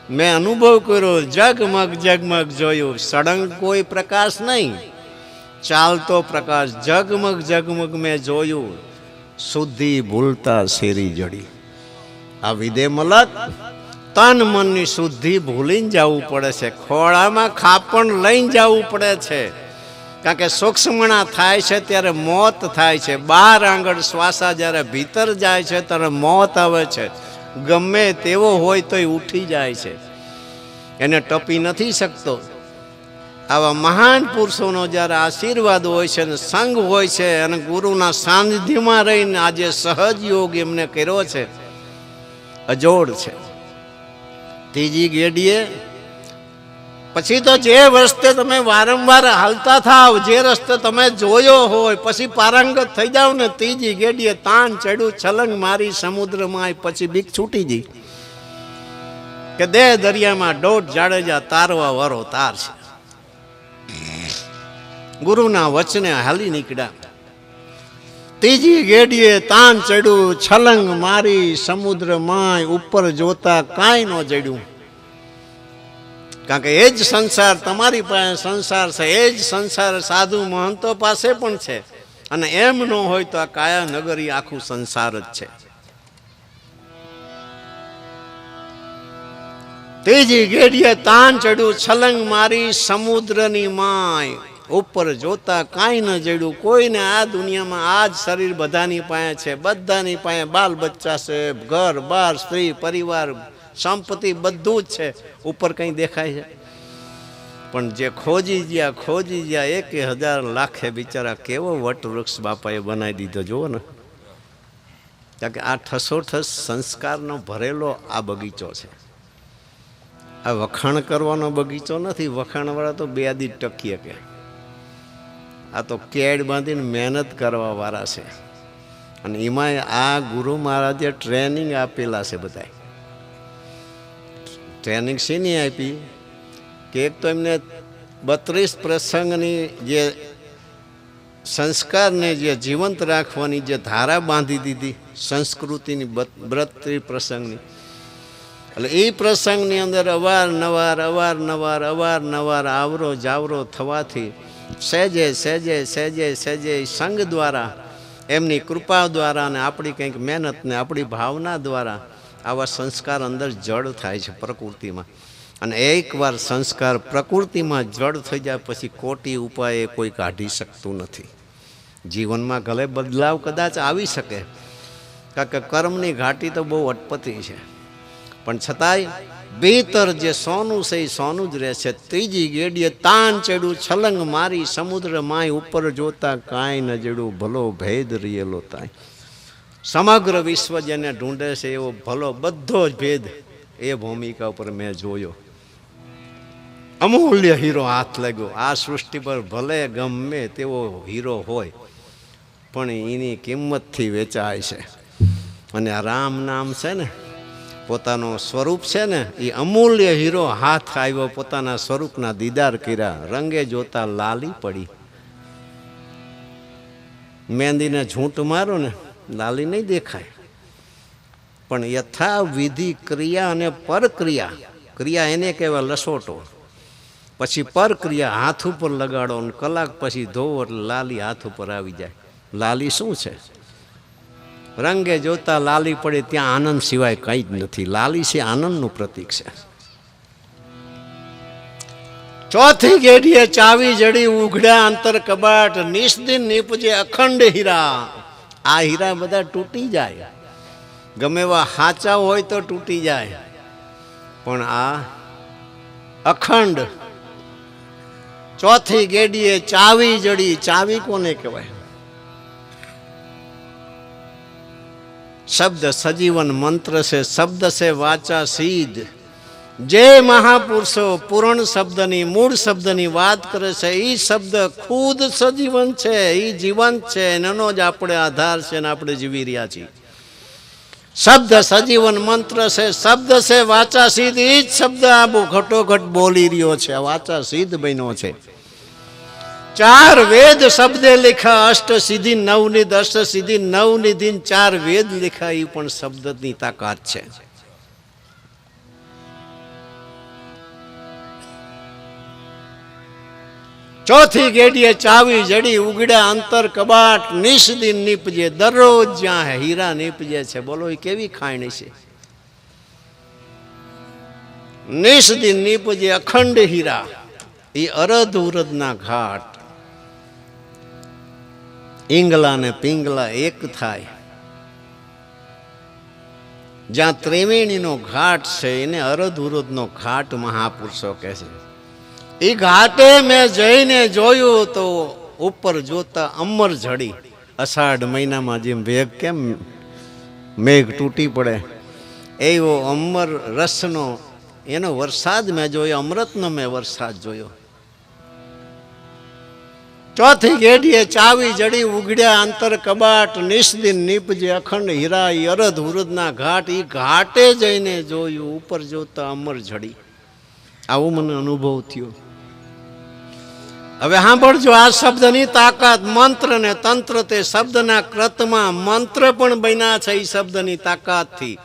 મેં અનુભવ કર્યો, જગમગ જગમગ જોયું. સળંગ કોઈ પ્રકાશ નહીં, ચાલતો પ્રકાશ. જગમગ જગમગ મેં જોયું. શુદ્ધિ ભૂલતા શેરી જડી. આ વિદે મલક તન મનની શુદ્ધિ ભૂલીને જવું પડે છે. ખોળામાં ખાપણ લઈને જવું પડે છે. કારણ કે સૂક્ષ્મણા થાય છે ત્યારે મોત થાય છે. 12 આંગળ શ્વાસા જ્યારે ભીતર જાય છે ત્યારે મોત આવે છે. ગમે તેવો હોય તો એ ઉઠી જાય છે, એને ટપી નથી શકતો. આવા મહાન પુરુષોનો જ્યારે આશીર્વાદ હોય છે ને સંગ હોય છે, અને ગુરુના સાનિધ્યમાં રહીને આજે સહજ યોગ એમને કર્યો છે, અજોડ છે. ત્રીજી ગેડીએ પછી તો જે રસ્તે તમે વારંવાર હાલતા થાવ, જે રસ્તે તમે જોયો હોય, પછી પારંગત થઈ જાવ ને, ત્રીજી ગેડીએ તાન ચડ્યું, છલંગ મારી સમુદ્રમાં, પછી બીક છૂટી ગઈ. કે દે દરિયામાં દોઢ જાડેજા તારવા વારો તાર છે. ગુરુના વચને હાલી નીકળ્યા. ત્રીજી ગેડીએ તાન ચડ્યું, છલંગ મારી સમુદ્ર માય, ઉપર જોતા કાંઈ ન જડ્યું. કારણ કે એ જ સંસાર તમારી પાસે સંસાર છે, એ જ સંસાર સાધુ મહંતો પાસે પણ છે. અને એમ ન હોય તો આ કાયા નગરી આખું સંસાર જ છે. ત્રીજી ગેડીએ તાન ચડ્યું, છલંગ મારી સમુદ્રની માય, ઉપર જોતા કાંઈ ન જડ્યું. કોઈને આ દુનિયામાં આ જ શરીર બધાની પાસે છે, બધાની પાસે બાલ બચ્ચા છે, ઘર બાર સ્ત્રી પરિવાર સંપત્તિ બધું જ છે, ઉપર કંઈ દેખાય છે? પણ જે ખોજી ગયા 1000 લાખે બિચારા કેવો વટવૃક્ષ બાપાએ બનાવી દીધો જુઓ ને. કારણ કે આ ઠસોઠસ સંસ્કારનો ભરેલો આ બગીચો છે. આ વખાણ કરવાનો બગીચો નથી. વખાણવાળા તો 2 દી ટકીએ કે આ તો કેડ બાંધીને મહેનત કરવા વાળા છે. અને એમાં આ ગુરુ મહારાજે ટ્રેનિંગ આપેલા છે. બધા ટ્રેનિંગ શેની આપી કે એક તો એમને 32 પ્રસંગની જે સંસ્કારને જે જીવંત રાખવાની જે ધારા બાંધી દીધી સંસ્કૃતિની 32 પ્રસંગની. એટલે એ પ્રસંગની અંદર અવારનવાર આવરો જાવરો થવાથી સહેજે સંગ દ્વારા એમની કૃપા દ્વારા અને આપણી કંઈક મહેનત ને આપણી ભાવના દ્વારા આવા સંસ્કાર અંદર જડ થાય છે પ્રકૃતિમાં. અને એકવાર સંસ્કાર પ્રકૃતિમાં જડ થઈ જાય પછી કોટી ઉપાય કોઈ કાઢી શકતું નથી. જીવનમાં ભલે બદલાવ કદાચ આવી શકે, કારણ કે કર્મની ઘાટી તો બહુ અટપટી છે, પણ છતાંય ભીતર જે સોનું છે એ સોનું જ રહેશે. ત્રીજી ગેડીએ તાન ચડ્યું, છલંગ મારી સમુદ્ર માય, ઉપર જોતા કાંઈ ન જડ્યું, ભલો ભેદ રિયેલો તાય. સમગ્ર વિશ્વ જેને ઢૂંઢે છે એવો ભલો બધો જ ભેદ એ ભૂમિકા ઉપર મેં જોયો. અમૂલ્ય હીરો હાથ લાગ્યો. આ સૃષ્ટિ પર ભલે ગમે તેવો હીરો હોય પણ એની કિંમતથી વેચાય છે. અને આ રામ નામ છે ને, પોતાનો સ્વરૂપ છે ને, એ અમૂલ્ય હીરો હાથ આવ્યો. પોતાના સ્વરૂપના દીદાર કર્યા, રંગે જોતા લાલી પડી. મહેંદીને ઝૂંટ મારો ને લાલી નહીં દેખાય, પણ યથાવિધિ ક્રિયા અને પરક્રિયા. ક્રિયા એને કહેવાય લસોટો, પછી પરક્રિયા હાથ ઉપર લગાડો અને કલાક પછી ધોવો એટલે લાલી હાથ ઉપર આવી જાય. લાલી શું છે? રંગે જોતા લાલી પડે, ત્યાં આનંદ સિવાય કંઈ જ નથી. લાલી છે આનંદનું પ્રતીક છે. ચોથી ગેડીએ ચાવી જડી, ઉઘડ્યા અંતર કબાટ, નિષ્દિન નીપજે અખંડ હીરા. આ હીરા બધા તૂટી જાય, ગમે એવા હાચા હોય તો તૂટી જાય, પણ આ અખંડ. ચોથી ગેડીએ ચાવી જડી. ચાવી કોને કહેવાય? શબ્દ સજીવન મંત્ર છે. શબ્દ છે વાચા સિદ્ધ. જે મહાપુરુષો પૂર્ણ શબ્દની મૂળ શબ્દની વાત કરે છે, એ શબ્દ ખુદ સજીવન છે, એ જીવંત છે, એનો જ આપણે આધાર છે ને આપણે જીવી રહ્યા છીએ. શબ્દ સજીવન મંત્ર છે. શબ્દ છે વાચા સિદ્ધ. એ જ શબ્દ આ ઘટોઘટ બોલી રહ્યો છે, વાચા સિદ્ધ બન્યો છે. 4 વેદ શબ્દે લખ્યા, અષ્ટ સિદ્ધિ નવનિધિ. અષ્ટ સિદ્ધિ નવનિધિ 4 વેદ લખ્યા, એ પણ શબ્દની તાકાત છે. ચોથી ગેડીએ ચાવી જડી, ઉગડ્યા અંતર કબાટ, નિષ્દિન નીપજે. દરરોજ જ્યાં હીરા નીપજે છે, બોલો એ કેવી ખાણી છે. નિષ્દિન નીપજે અખંડ હીરા. એ અરધ ઉરદના ઘાટ, ઈંગલા ને પિંગલા એક થાય. જ્યાં ત્રિવેણીનો ઘાટ છે એને અરધ ઉરદનો ઘાટ મહાપુરુષો કહે છે. એ ઘાટે મેં જઈને જોયું તો ઉપર જોતા અમર ઝડી. અષાઢ મહિનામાં જેમ વેગ કેમ મેઘ તૂટી પડે, એવો અમર રસનો એનો વરસાદ મેં જોયો, અમૃતનો મેં વરસાદ જોયો. ચોથી ઘેડીએ ચાવી જડી ઉઘડ્યા અંતર કબાટ, નિષ્દિન નીપજે અખંડ હીરા, અરધ ઉરદના ઘાટ. એ ઘાટે જઈને જોયું, ઉપર જોતા અમર જડી. આવો મને અનુભવ થયો. હવે સાંભળજો આ શબ્દની તાકાત. મંત્ર ને તંત્ર તે શબ્દના કૃતમાં. મંત્ર પણ બન્યા છે એ શબ્દની તાકાતથી.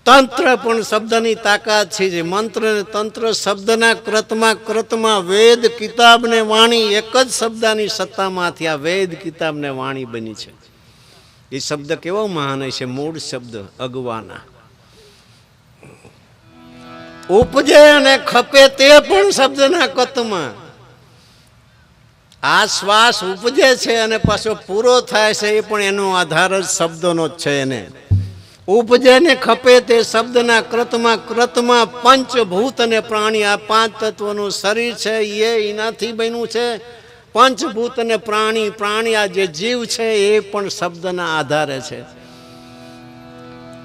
તંત્ર પણ શબ્દની તાકાત છે. જે મંત્ર ને તંત્ર શબ્દના કૃતમાં, કૃતમાં વેદ કિતાબ ને વાણી એક જ શબ્દની સત્તામાંથી આ વેદ કિતાબ ને વાણી બની છે. એ શબ્દ કેવો મહાન છે. મૂળ શબ્દ અગવાના. ઉપજે અને ખપે તે પણ શબ્દના કતમાં. આ શ્વાસ ઉપજે છે અને પાછો પૂરો થાય છે એ પણ એનો આધાર જ શબ્દનો જ છે. એને ઉપજે ને ખપે તે શબ્દના કૃતમાં, કૃતમાં પંચભૂત અને પ્રાણી. આ પાંચ તત્વનું શરીર છે એ એનાથી બન્યું છે. પંચભૂત અને પ્રાણી, પ્રાણી આ જે જીવ છે એ પણ શબ્દના આધારે છે.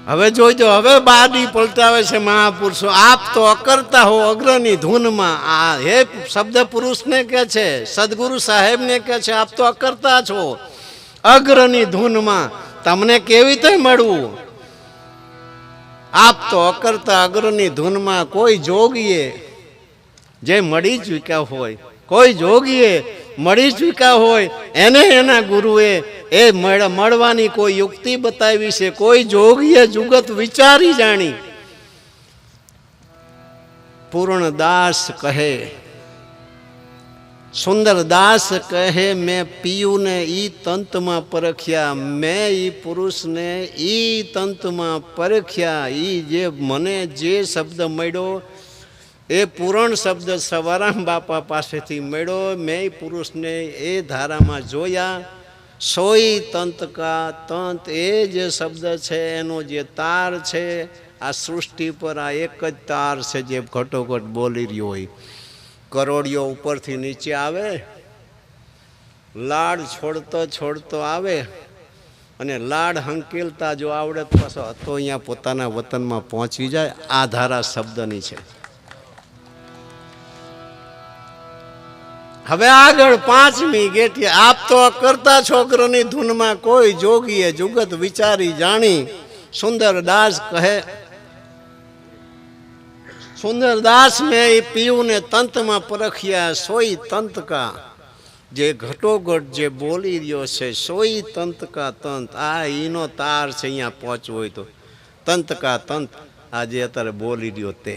હવે જોઈજો, હવે બાડી પલટાવે છે મહાપુરુષો. આપ તો અકર્તા હો અગ્રની ધૂનમાં. આ હે શબ્દ પુરુષને કે છે, સદગુરુ સાહેબને કે છે આપ તો અકર્તા છો અગ્રની ધૂનમાં. તમને કેવી રીતે મળવું? આપ તો અકર્તા અગ્રની ધૂનમાં. કોઈ જોગીએ જે મળી ચૂક્યા હોય, કોઈ જોગીએ મળી ચૂક્યા હોય એને એના ગુરુએ એ મળવાની કોઈ યુક્તિ બતાવી છે. કોઈ જોગીએ જુગત વિચારી જાણી. પૂર્ણદાસ કહે, સુંદરદાસ કહે, મેં પિયુને ઈ તંતમાં પરખ્યા. મેં ઈ પુરુષને ઈ તંતમાં પરખ્યા. ઈ જે મને જે શબ્દ મળ્યો એ પૂરણ શબ્દ સવારામ બાપા પાસેથી મળ્યો. મેં પુરુષને એ ધારામાં જોયા. સોઈ તંત કા તંત. એ જે શબ્દ છે એનો જે તાર છે આ સૃષ્ટિ પર આ એક જ તાર છે જે ઘટોઘટ બોલી રહ્યો હોય. કરોડિયો ઉપરથી નીચે આવે, લાડ છોડતો છોડતો આવે અને લાડ હંકેલતા જો આવડે તો પાછો હતો અહીંયા પોતાના વતનમાં પહોંચી જાય. આ ધારા શબ્દની છે. હવે આગળ પાંચમી ગેટી. આપ તો કરતા છોકરોની ધૂનમાં. કોઈ જોગીએ જુગત વિચારી જાણી. સુંદરદાસ કહે, સુંદરદાસ મેં એ પીયું ને તંતમાં પરખ્યા. સોઈ તંત કા, જે ઘટોઘટ જે બોલી રહ્યો છે સોઈ તંત કા તંત. આ ઈનો તાર છે. અહીંયા પહોંચવું હોય તો તંત કા તંત આ જે અત્યારે બોલી રહ્યો તે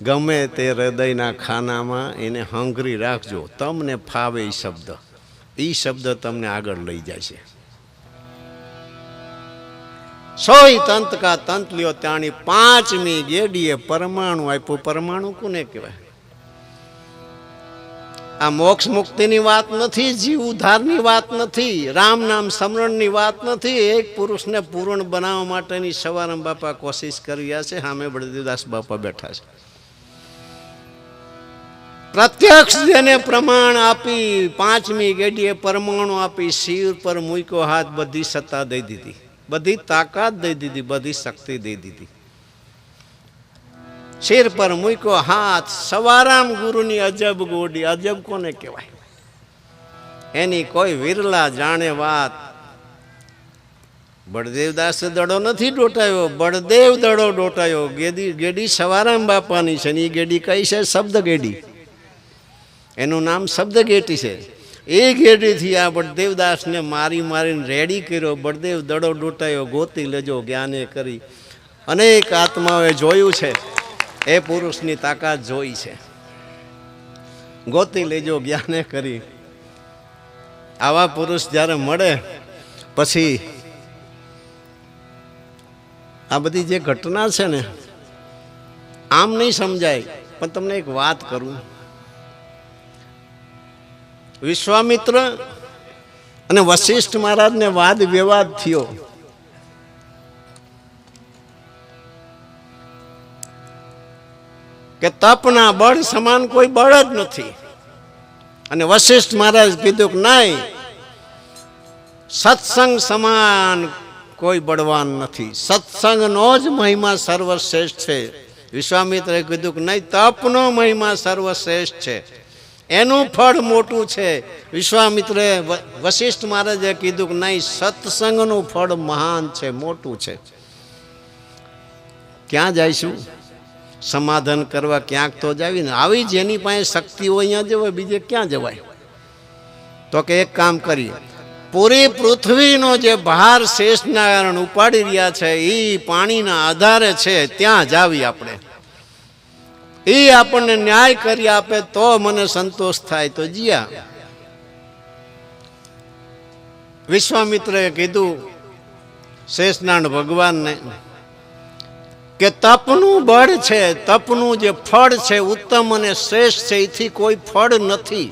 ગમે તે હૃદયના ખાનામાં એને હંગરી રાખજો. તમને ફાવે એ શબ્દ, એ શબ્દ તમને આગળ લઈ જાય છે. સોય તંત કા તંત લ્યો ત્યાણી. પાંચમી ગેડીએ પરમાણુ આપ્યું. પરમાણુ કોને કહેવાય? આ મોક્ષ મુક્તિની વાત નથી, જીવ ઉદ્ધારની વાત નથી, રામ નામ સ્મરણની વાત નથી. એક પુરુષને પૂર્ણ બનાવવા માટેની સવારામ બાપા કોશિશ કરી રહ્યા છે. સામે બળદેવદાસ બાપા બેઠા છે. પ્રત્યક્ષ જેને પ્રમાણ આપી. પાંચમી ગેડીએ પરમાણુ આપી. શિર પર મૂક્યો હાથ. બધી સત્તા દઈ દીધી, બધી તાકાત દઈ દીધી, બધી શક્તિ દઈ દીધી. શિર પર મૂક્યો હાથ. સવારામ ગુરુની અજબ ગોડી. અજબ કોને કહેવાય? એની કોઈ વિરલા જાણે વાત. બળદેવદાસે દડો નથી ડોટાયો, બળદેવ દડો ડોટાયો. ગેડી સવારામ બાપાની છે. એ ગેડી કઈ છે? શબ્દ ગેડી. એનું નામ શબ્દ ગેટી છે. એ ગેડીથી આ બળદેવદાસને મારી મારીને રેડી કર્યો. બળદેવ દડો ડોટાયો. ગોતી લેજો જ્ઞાને કરી. અનેક આત્માઓએ જોયું છે, એ પુરુષની તાકાત જોઈ છે. ગોતી લેજો જ્ઞાને કરી. આવા પુરુષ જ્યારે મળે પછી આ બધી જે ઘટના છે ને આમ નહીં સમજાય. પણ તમને એક વાત કરું. વિશ્વામિત્ર અને વશિષ્ઠ મહારાજને વાદ વિવાદ થયો. કે તપના બળ સમાન કોઈ બળ જ નથી. અને વશિષ્ઠ મહારાજ કીધું કે નહીં, સત્સંગ સમાન કોઈ બળવાન નથી. સત્સંગનો જ મહિમા સર્વશ્રેષ્ઠ છે. વિશ્વામિત્રએ કીધું કે નહીં, તપનો મહિમા સર્વશ્રેષ્ઠ છે. એનું ફળ મોટું છે. વિશ્વામિત્રે વશિષ્ઠ મહારાજે કીધું કે નહીં, સત્સંગનું ફળ મહાન છે, મોટું છે. ક્યાં જઈશું સમાધાન કરવા? ક્યાંક તો જાવી ને. આવી જેની પાસે શક્તિ હોય અહીંયા જવાય, બીજે ક્યાં જવાય? તો કે એક કામ કરીએ, પૂરી પૃથ્વીનો જે ભાર શેષનારાયણ ઉપાડી રહ્યા છે એ પાણીના આધારે છે, ત્યાં જાવી આપણે. એ આપણને ન્યાય કરી આપે તો મને સંતોષ થાય. તો જીયા વિશ્વામિત્રએ કીધું શેષનારાયણ ભગવાનને કે તપનું બળ છે, તપનું જે ફળ છે ઉત્તમ અને શ્રેષ્ઠ છે, એથી કોઈ ફળ નથી.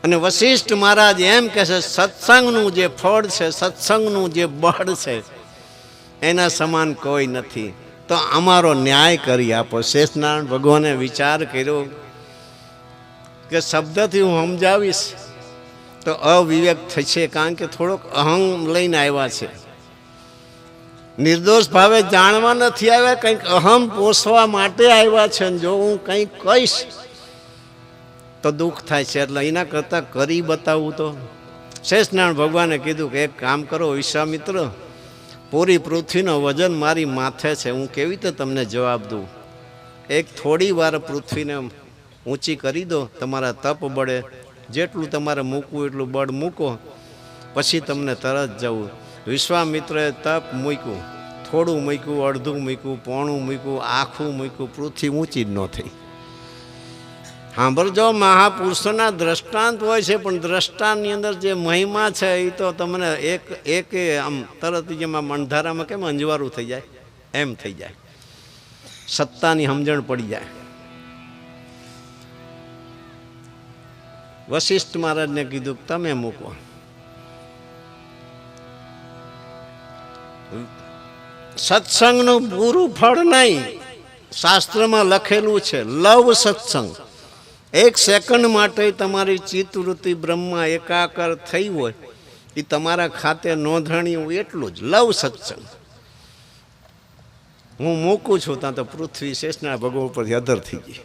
અને વશિષ્ઠ મહારાજ એમ કહે છે સત્સંગનું જે ફળ છે, સત્સંગનું જે બળ છે એના સમાન કોઈ નથી. તો અમારો ન્યાય કરી આપો. શેષનારાયણ ભગવાને વિચાર કર્યો કે શબ્દથી હું સમજાવીશ તો અવિવેક થશે, કારણ કે થોડોક અહં લઈને આવ્યા છે. નિર્દોષ ભાવે જાણવા નથી આવ્યા, કંઈક અહમ પોષવા માટે આવ્યા છે. જો હું કંઈક કહીશ તો દુઃખ થાય છે, એટલે એના કરતાં કરી બતાવું. તો શેષનારાયણ ભગવાને કીધું કે એક કામ કરો વિશ્વામિત્ર, પૂરી પૃથ્વીનો વજન મારી માથે છે, હું કેવી રીતે તમને જવાબ દઉં? એક થોડી વાર પૃથ્વીને ઊંચી કરી દો, તમારા તપ બળે જેટલું તમારે મૂકવું એટલું બળ મૂકો, પછી તમને તરત જવું. વિશ્વામિત્રએ તપ મૂક્યું, થોડું મૂક્યું, અડધું મૂક્યું, પોણું મૂક્યું, આખું મૂક્યું, પૃથ્વી ઊંચી જ ન થઈ. સાંભળજો, મહાપુરુષોના દ્રષ્ટાંત હોય છે, પણ દ્રષ્ટાંતની અંદર જે મહિમા છે એ તો તમને એક આમ તરત જેમાં અંધારામાં કેમ અંજવારું થઈ જાય એમ થઈ જાય, સત્તાની સમજણ પડી જાય. વશિષ્ઠ મહારાજને કીધું તમે મૂકો. સત્સંગનું પૂરું ફળ નહીં, શાસ્ત્રમાં લખેલું છે લવ સત્સંગ. એક સેકન્ડ માટે તમારી ચિત્તવૃત્તિ બ્રહ્મા એકાકાર થઈ હોય એ તમારા ખાતે નોંધણી હોય એટલું જ લવ સત્સંગ. હું મૂકું છું ત્યાં તો પૃથ્વી શેષનારાયણ ભગવાન ઉપરથી અધર થઈ ગઈ.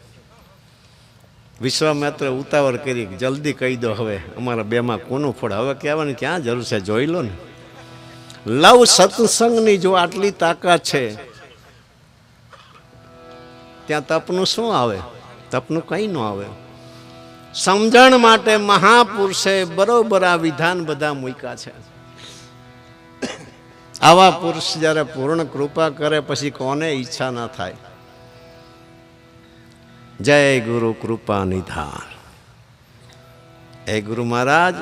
વિશ્વામિત્ર ઉતાવળ કરી, જલ્દી કહી દો હવે અમારા બેમાં કોનું ફળ? હવે કહેવાની ક્યાં જરૂર છે, જોઈ લો ને. લવ સત્સંગની જો આટલી તાકાત છે, ત્યાં તપનું શું આવે? તપનું કંઈ ન આવે. સમજણ માટે મહાપુરુષે બરોબર આ વિધાન બધા મૂક્યા છે. આવા પુરુષ જ્યારે પૂર્ણ કૃપા કરે પછી કોને ઈચ્છા ના થાય? જય ગુરુ કૃપા નિધાન. હે ગુરુ મહારાજ,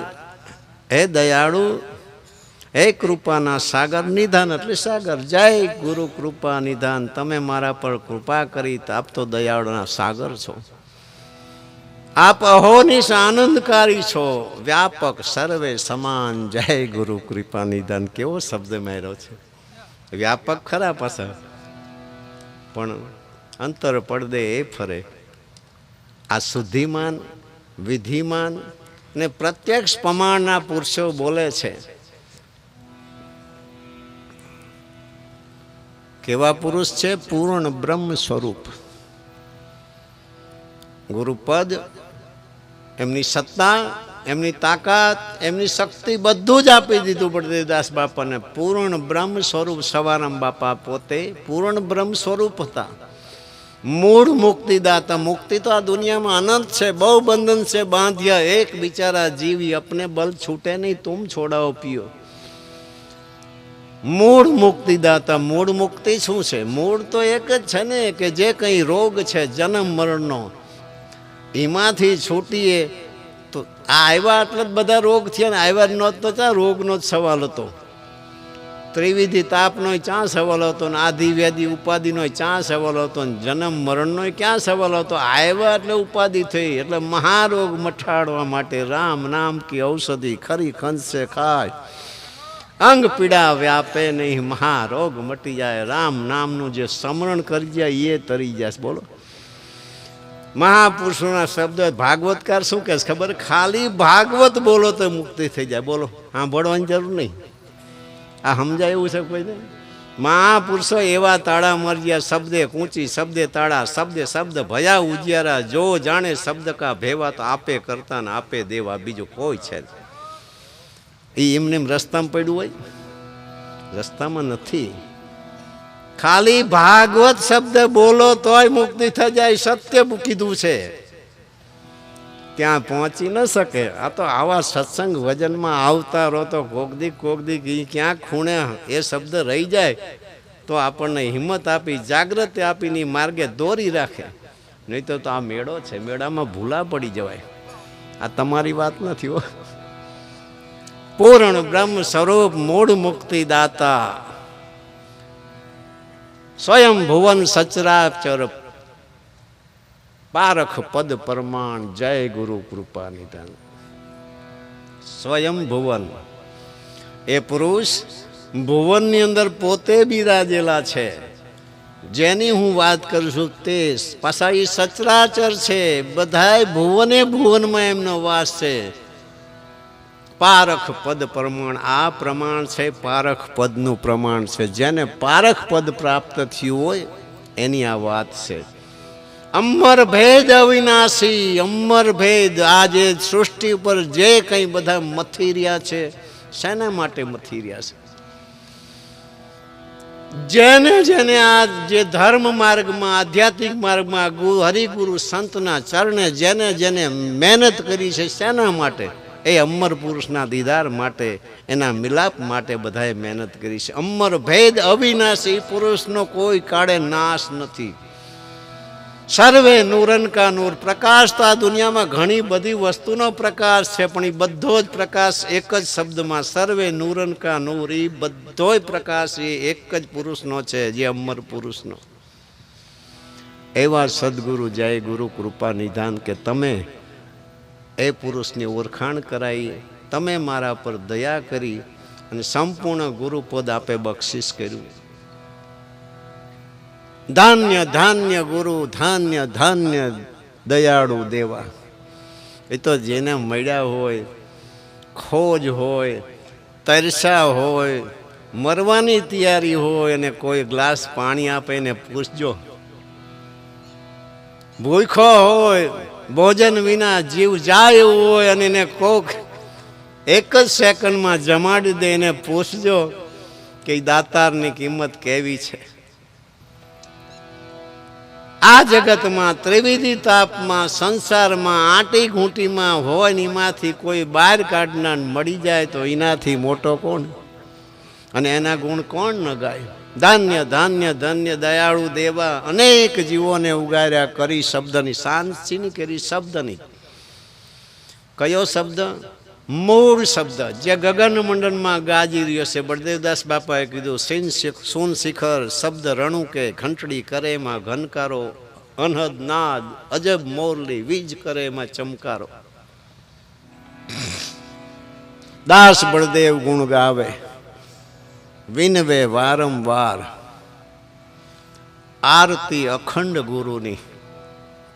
હે દયાળુ, હે કૃપાના સાગર. નિધાન એટલે સાગર. જય ગુરુ કૃપા નિધાન. તમે મારા પર કૃપા કરી, આપ તો દયાળુના સાગર છો. આપ અહોનિશ આનંદકારી છો, વ્યાપક સર્વે સમાન. જય ગુરુ કૃપા નિધાન. કેવો શબ્દ માર્યો છે. વ્યાપક ખરા પાછા, પણ અંતર પડદે એ ફરે. આ શુદ્ધિમાન, વિધિમાન ને પ્રત્યક્ષ પ્રમાણના પુરુષો બોલે છે. કેવા પુરુષ છે? પૂર્ણ બ્રહ્મ સ્વરૂપ. ગુરુપદ, એમની સત્તા, એમની તાકાત, એમની શક્તિ બધું જ આપી દીધું બળદેવદાસ બાપાને. પૂર્ણ બ્રહ્મ સ્વરૂપ. સવારામ બાપા પોતે પૂર્ણ બ્રહ્મ સ્વરૂપ હતા. મૂળ મુક્તિદાતા. મુક્તિ તો આ દુનિયામાં અનંત છે, બહુ બંધન છે બાંધ્યા. એક બિચારા જીવી અપને બલ છૂટે નહીં, તુમ છોડાઓ પિયો. મૂળ મુક્તિદાતા. મૂળ મુક્તિ શું છે? મૂળ તો એક જ છે ને, કે જે કંઈ રોગ છે જન્મ મરણનો, એમાંથી છૂટીએ તો આ આવ્યા એટલે જ બધા રોગ થયા ને. આવ્યા જ નહોતો ત્યાં રોગનો જ સવાલ હતો. ત્રિવિધિ તાપનો ક્યાં સવાલ હતો ને આધિ વ્યાધિ ઉપાધિનો ક્યાં સવાલ હતો ને જન્મ મરણનો ક્યાં સવાલ હતો? આવ્યા એટલે ઉપાધિ થઈ. એટલે મહારોગ મટાડવા માટે રામ નામ કી ઔષધિ ખરી ખંસે ખાય, અંગ પીડા વ્યાપે નહીં, મહારોગ મટી જાય. રામ નામનું જે સ્મરણ કરી જાય એ તરી જાય. બોલો, મહાપુરુષોના શબ્દ. ભાગવતકાર શું કહે ખબર? ખાલી ભાગવત બોલો તો મુક્તિ થઈ જાય. બોલો, સાંભળવાની જરૂર નહીં. આ સમજાય એવું છે કોઈને? મહાપુરુષો એવા તાળા મર્યા, શબ્દે કૂંચી શબ્દે તાળા, શબ્દે શબ્દ ભયા ઉજ્યારા, જો જાણે શબ્દ કા ભેવા, તો આપે કરતા ને આપે દેવા, બીજું કોઈ છે એ એમને રસ્તામાં પડ્યું હોય? રસ્તામાં નથી. ખાલી ભાગવત શબ્દ બોલો તોય મુક્તિ થઈ જાય, સત્ય કીધું છે, ત્યાં પહોંચી ન શકે. આ તો આવા સત્સંગ વજનમાં આવતા રહો તો કોકદી ક્યાં ખૂણે એ શબ્દ રહી જાય તો આપણને હિંમત આપી, જાગૃતિ આપીને માર્ગે દોરી રાખે. નહીં તો આ મેળો છે, મેળામાં ભૂલા પડી જવાય. આ તમારી વાત નથી હો. પૂર્ણ બ્રહ્મ સ્વરૂપ મૂળ મુક્તિ દાતા, સ્વયં ભુવન સચરાચર પારખ પદ પ્રમાણ, જય ગુરુ કૃપા નિધાન. સ્વયં ભુવન એ પુરુષ ભુવનની અંદર પોતે બિરાજેલા છે. જેની હું વાત કરું છું તે પાછા એ સચરાચર છે, બધાય ભુવનમાં એમનો વાસ છે. પારખ પદ પ્રમાણ, આ પ્રમાણ છે પારખ પદનું પ્રમાણ છે. જેને પારખ પદ પ્રાપ્ત થયું હોય એની આ વાત છે. અમર ભેદ અવિનાશી, અમર ભેદ. આ જે સૃષ્ટિ ઉપર જે કંઈ બધા મથી રહ્યા છે, શેના માટે મથી રહ્યા છે? જેને જેને આ જે ધર્મ માર્ગમાં, આધ્યાત્મિક માર્ગમાં હરિગુરુ સંતના ચરણે જેને જેને મહેનત કરી છે, શેના માટે? એ અમર પુરુષના દીદાર માટે, એના મિલાપ માટે બધાએ મહેનત કરી છે. અમર ભેદ અવિનાશી, પુરુષનો કોઈ કાળે નાશ નથી. સર્વે નૂરન કા નૂર. પ્રકાશ તો આ દુનિયામાં ઘણી બધી વસ્તુનો પ્રકાશ છે, પણ એ બધો જ પ્રકાશ એક જ શબ્દમાં, સર્વે નૂરન કા નૂર. એ બધો પ્રકાશ એ એક જ પુરુષનો છે, જે અમર પુરુષનો. એવા સદગુરુ જય ગુરુ કૃપા નિધાન કે તમે એ પુરુષની ઓળખાણ કરાવી, તમે મારા પર દયા કરી અને સંપૂર્ણ ગુરુપદ આપે બક્ષિસ કર્યું. ધાન્ય ધાન્ય ગુરુ, ધાન્ય ધાન્ય દયાળુ દેવા. એ તો જેને મળ્યા હોય, ખોજ હોય, તરસા હોય, મરવાની તૈયારી હોય અને કોઈ ગ્લાસ પાણી આપે એને પૂછજો. ભૂખો હોય, ભોજન વિના જીવ જાય એવું હોય અને એને કોક એક જ સેકન્ડમાં જમાડી દે, એને પૂછજો કે દાતારની કિંમત કેવી છે. આ જગતમાં ત્રિવિધિ તાપમાં, સંસારમાં આંટી ઘૂંટીમાં હોય ને એમાંથી કોઈ બહાર કાઢનાર મળી જાય તો એનાથી મોટો કોણ? અને એના ગુણ કોણ ન ગાય? ધાન્ય ધાન્ય ધન્ય દયાળુ દેવા. અનેક જીવોને ઉગાર્યા કરી શબ્દની, શાંતિની કરી શબ્દની. કયો શબ્દ? મૂળ શબ્દ, જે ગગન મંડળમાં ગાજી રહ્યો છે. બળદેવદાસ બાપાએ કીધું, સુન શિખર શબ્દ રણુ કે, ઘંટડી કરે એમાં ઘનકારો, અનહદ નાદ અજબ મોરલી, વીજ કરે એમાં ચમકારો. દાસ બળદેવ ગુણ ગાવે, વિનવે વારંવાર. આરતી અખંડ ગુરુની.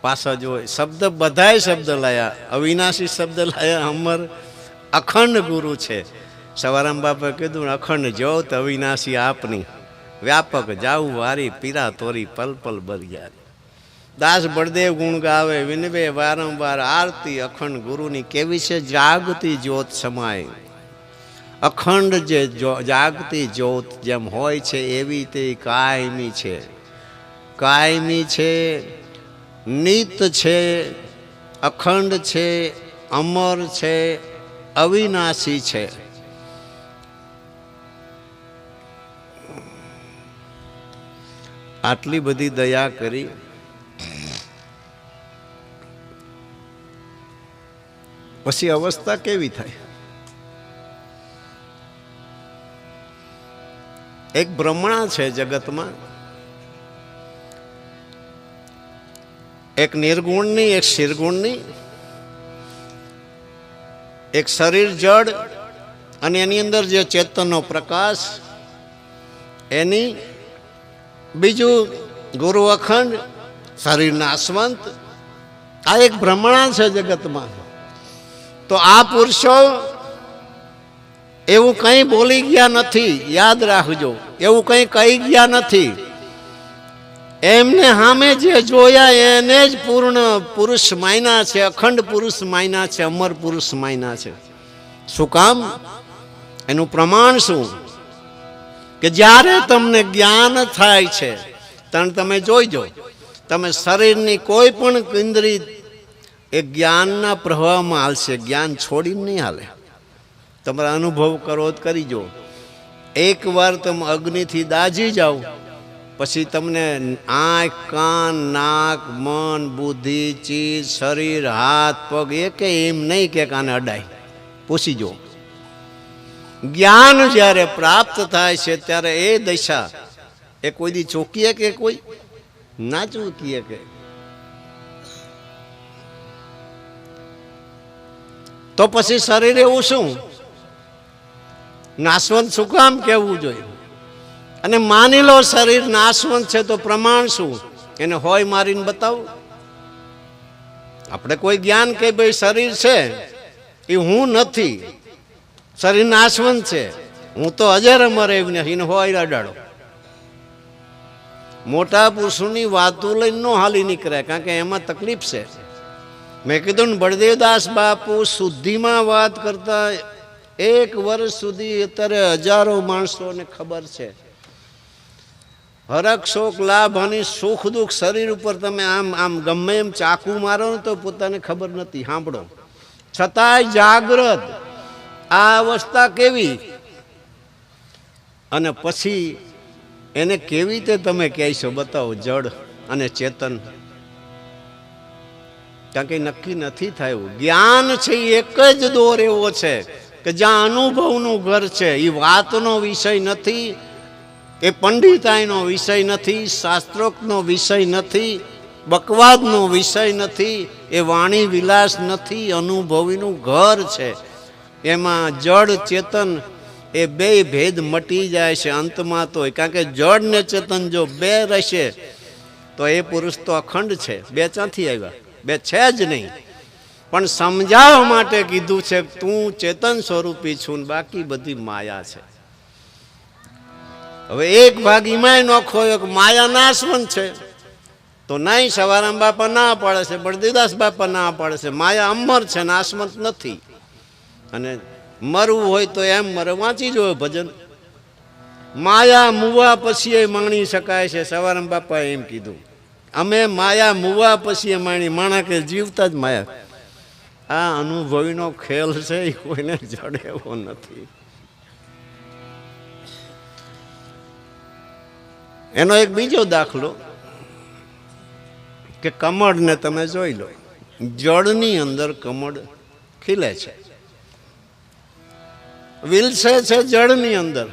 પાછા જો શબ્દ, બધાય શબ્દ લાયા, અવિનાશી શબ્દ લાયા, અમર અખંડ ગુરુ છે. સવારામ બાપા કીધું, અખંડ જ્યોત અવિનાશી આપની, વ્યાપક જાઉ વારી, પીરા તોરી પલ પલ બરિયારી. દાસ બળદેવ ગુણ ગાવે, વિનવે વારંવાર. આરતી અખંડ ગુરુની કેવી છે? જાગતી જ્યોત સમાય. અખંડ જે જાગતી જ્યોત જેમ હોય છે એવી તે કાયમી છે. કાયમી છે, નિત છે, અખંડ છે, અમર છે, અવિનાશી છે. આટલી બધી દયા કરી. પછી અવસ્થા કેવી થાય? એક બ્રહ્મણા છે જગતમાં, એક નિર્ગુણની, એક શિરગુણની. એક શરીર જડ અને એની અંદર જે ચેતનનો પ્રકાશ, એની બીજું ગુરુ અખંડ, શરીર નાશવંત. આ એક બ્રહ્મણા છે જગતમાં. તો આ પુરુષો એવું કંઈ બોલી ગયા નથી, યાદ રાખજો. એવું કંઈ કહી ગયા નથી. એમને સામે જે જોયા એને જ પૂર્ણ પુરુષ માન્યા છે, અખંડ પુરુષ માન્યા છે, અમર પુરુષ માન્યા છે. શું કામ? એનું પ્રમાણ શું? કે જ્યારે તમને જ્ઞાન થાય છે ત્યારે તમે જોઈજો, તમે શરીરની કોઈ પણ ઇન્દ્રિય એ જ્ઞાનના પ્રવાહમાં હાલશે, જ્ઞાન છોડીને નહીં હાલે. તમારે અનુભવ કરવો જ કરીજો. એકવાર તમે અગ્નિથી દાઝી જાઓ પછી તમને આંખ, કાન, નાક, મન, બુદ્ધિ, ચીજ, શરીર, હાથ, પગ એકે એમ નહીં કે કાને અડાય. પૂછી જો. જ્ઞાન જ્યારે પ્રાપ્ત થાય છે ત્યારે એ દશા એ કોઈ દી ચોકીએ કે કોઈ ના ચોકીએ કે. તો પછી શરીર એવું શું નાશવંત શું કામ કહેવું જોઈએ? અને માની લો શરીર નાશવંત છે તો પ્રમાણ શું? એને હોય મારીને બતાવું. આપણે કોઈ જ્ઞાન કે ભાઈ શરીર છે એ હું નથી, શરીર નાશવંત છે, હું તો અજર અમર એવી નથી, હોય અડાડો. મોટા પુરુષોની વાતો લઈને ન હાલી નીકળે, કારણ કે એમાં તકલીફ છે. મેં કીધું ને, બળદેવદાસ બાપુ શુદ્ધિમાં વાત કરતા 1 વર્ષ સુધી અત્યારે હજારો માણસોને ખબર છે. હરક શોક લાભ અને સુખ દુઃખ શરીર ઉપર તમે આમ આમ ગમે એમ ચાકુ મારો ને તો પોતાને ખબર નથી. સાંભળો, છતાંય જાગ્રત આ અવસ્થા કેવી, અને પછી એને કેવી રીતે તમે કહેશો? બતાવો. જડ અને ચેતન કારણ કે નક્કી નથી થયું. જ્ઞાન છે એ એક જ દોર એવો છે કે જ્યાં અનુભવનું ઘર છે. એ વાતનો વિષય નથી, એ પંડિતાઈનો વિષય નથી, શાસ્ત્રોક્તનો વિષય નથી, બકવાદનો વિષય નથી, એ વાણી વિલાસ નથી, અનુભવીનું ઘર છે. એમાં જડ ચેતન એ બે ભેદ મટી જાય છે અંતમાં. તો કારણ કે જડ ને ચેતન જો બે રહેશે તો એ પુરુષ તો અખંડ છે. બે ક્યાંથી આવ્યા? બે છે જ નહીં. પણ સમજાવવા માટે કીધું છે તું ચેતન સ્વરૂપી છું ને બાકી બધી માયા છે. હવે એક ભાગ ઈમાય નોખો માયા નાશવંત છે તો નહીં. સવારામ બાપા ના પાડે છે, બળદેવદાસ બાપા ના પાડે છે, માયા અમર છે, નાશવંત નથી. અને મરવું હોય તો એમ મરે. વાંચી જોયો ભજન. માયા મુવા પછી એ માણી શકાય છે. સવારામ બાપા એમ કીધું, અમે માયા મુવા પછી માણી. માણા કે જીવતા જ માયા. આ અનુભવીનો ખેલ છે, એ કોઈને જડે એવો નથી. એનો એક બીજો દાખલો કે કમળને તમે જોઈ લો. જળની અંદર કમળ ખીલે છે, વિલસે છે જળની અંદર.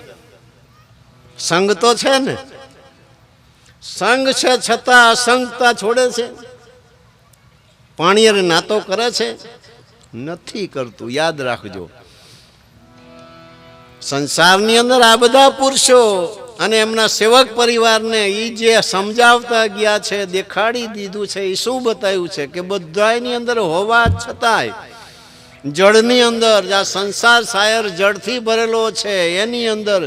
સંગ તો છે ને, સંગ છે છતાં અસંગતા છોડે છે. પાણી અરે નાતો કરે છે? નથી કરતું. યાદ રાખજો, સંસારની અંદર આ બધા પુરુષો અને એમના સેવક પરિવારને એ જે સમજાવતા ગયા છે, દેખાડી દીધું છે, એ શું બતાવ્યું છે કે બધાની અંદર હોવા છતાંય જળની અંદર, જ્યાં સંસાર સાયર જળથી ભરેલો છે, એની અંદર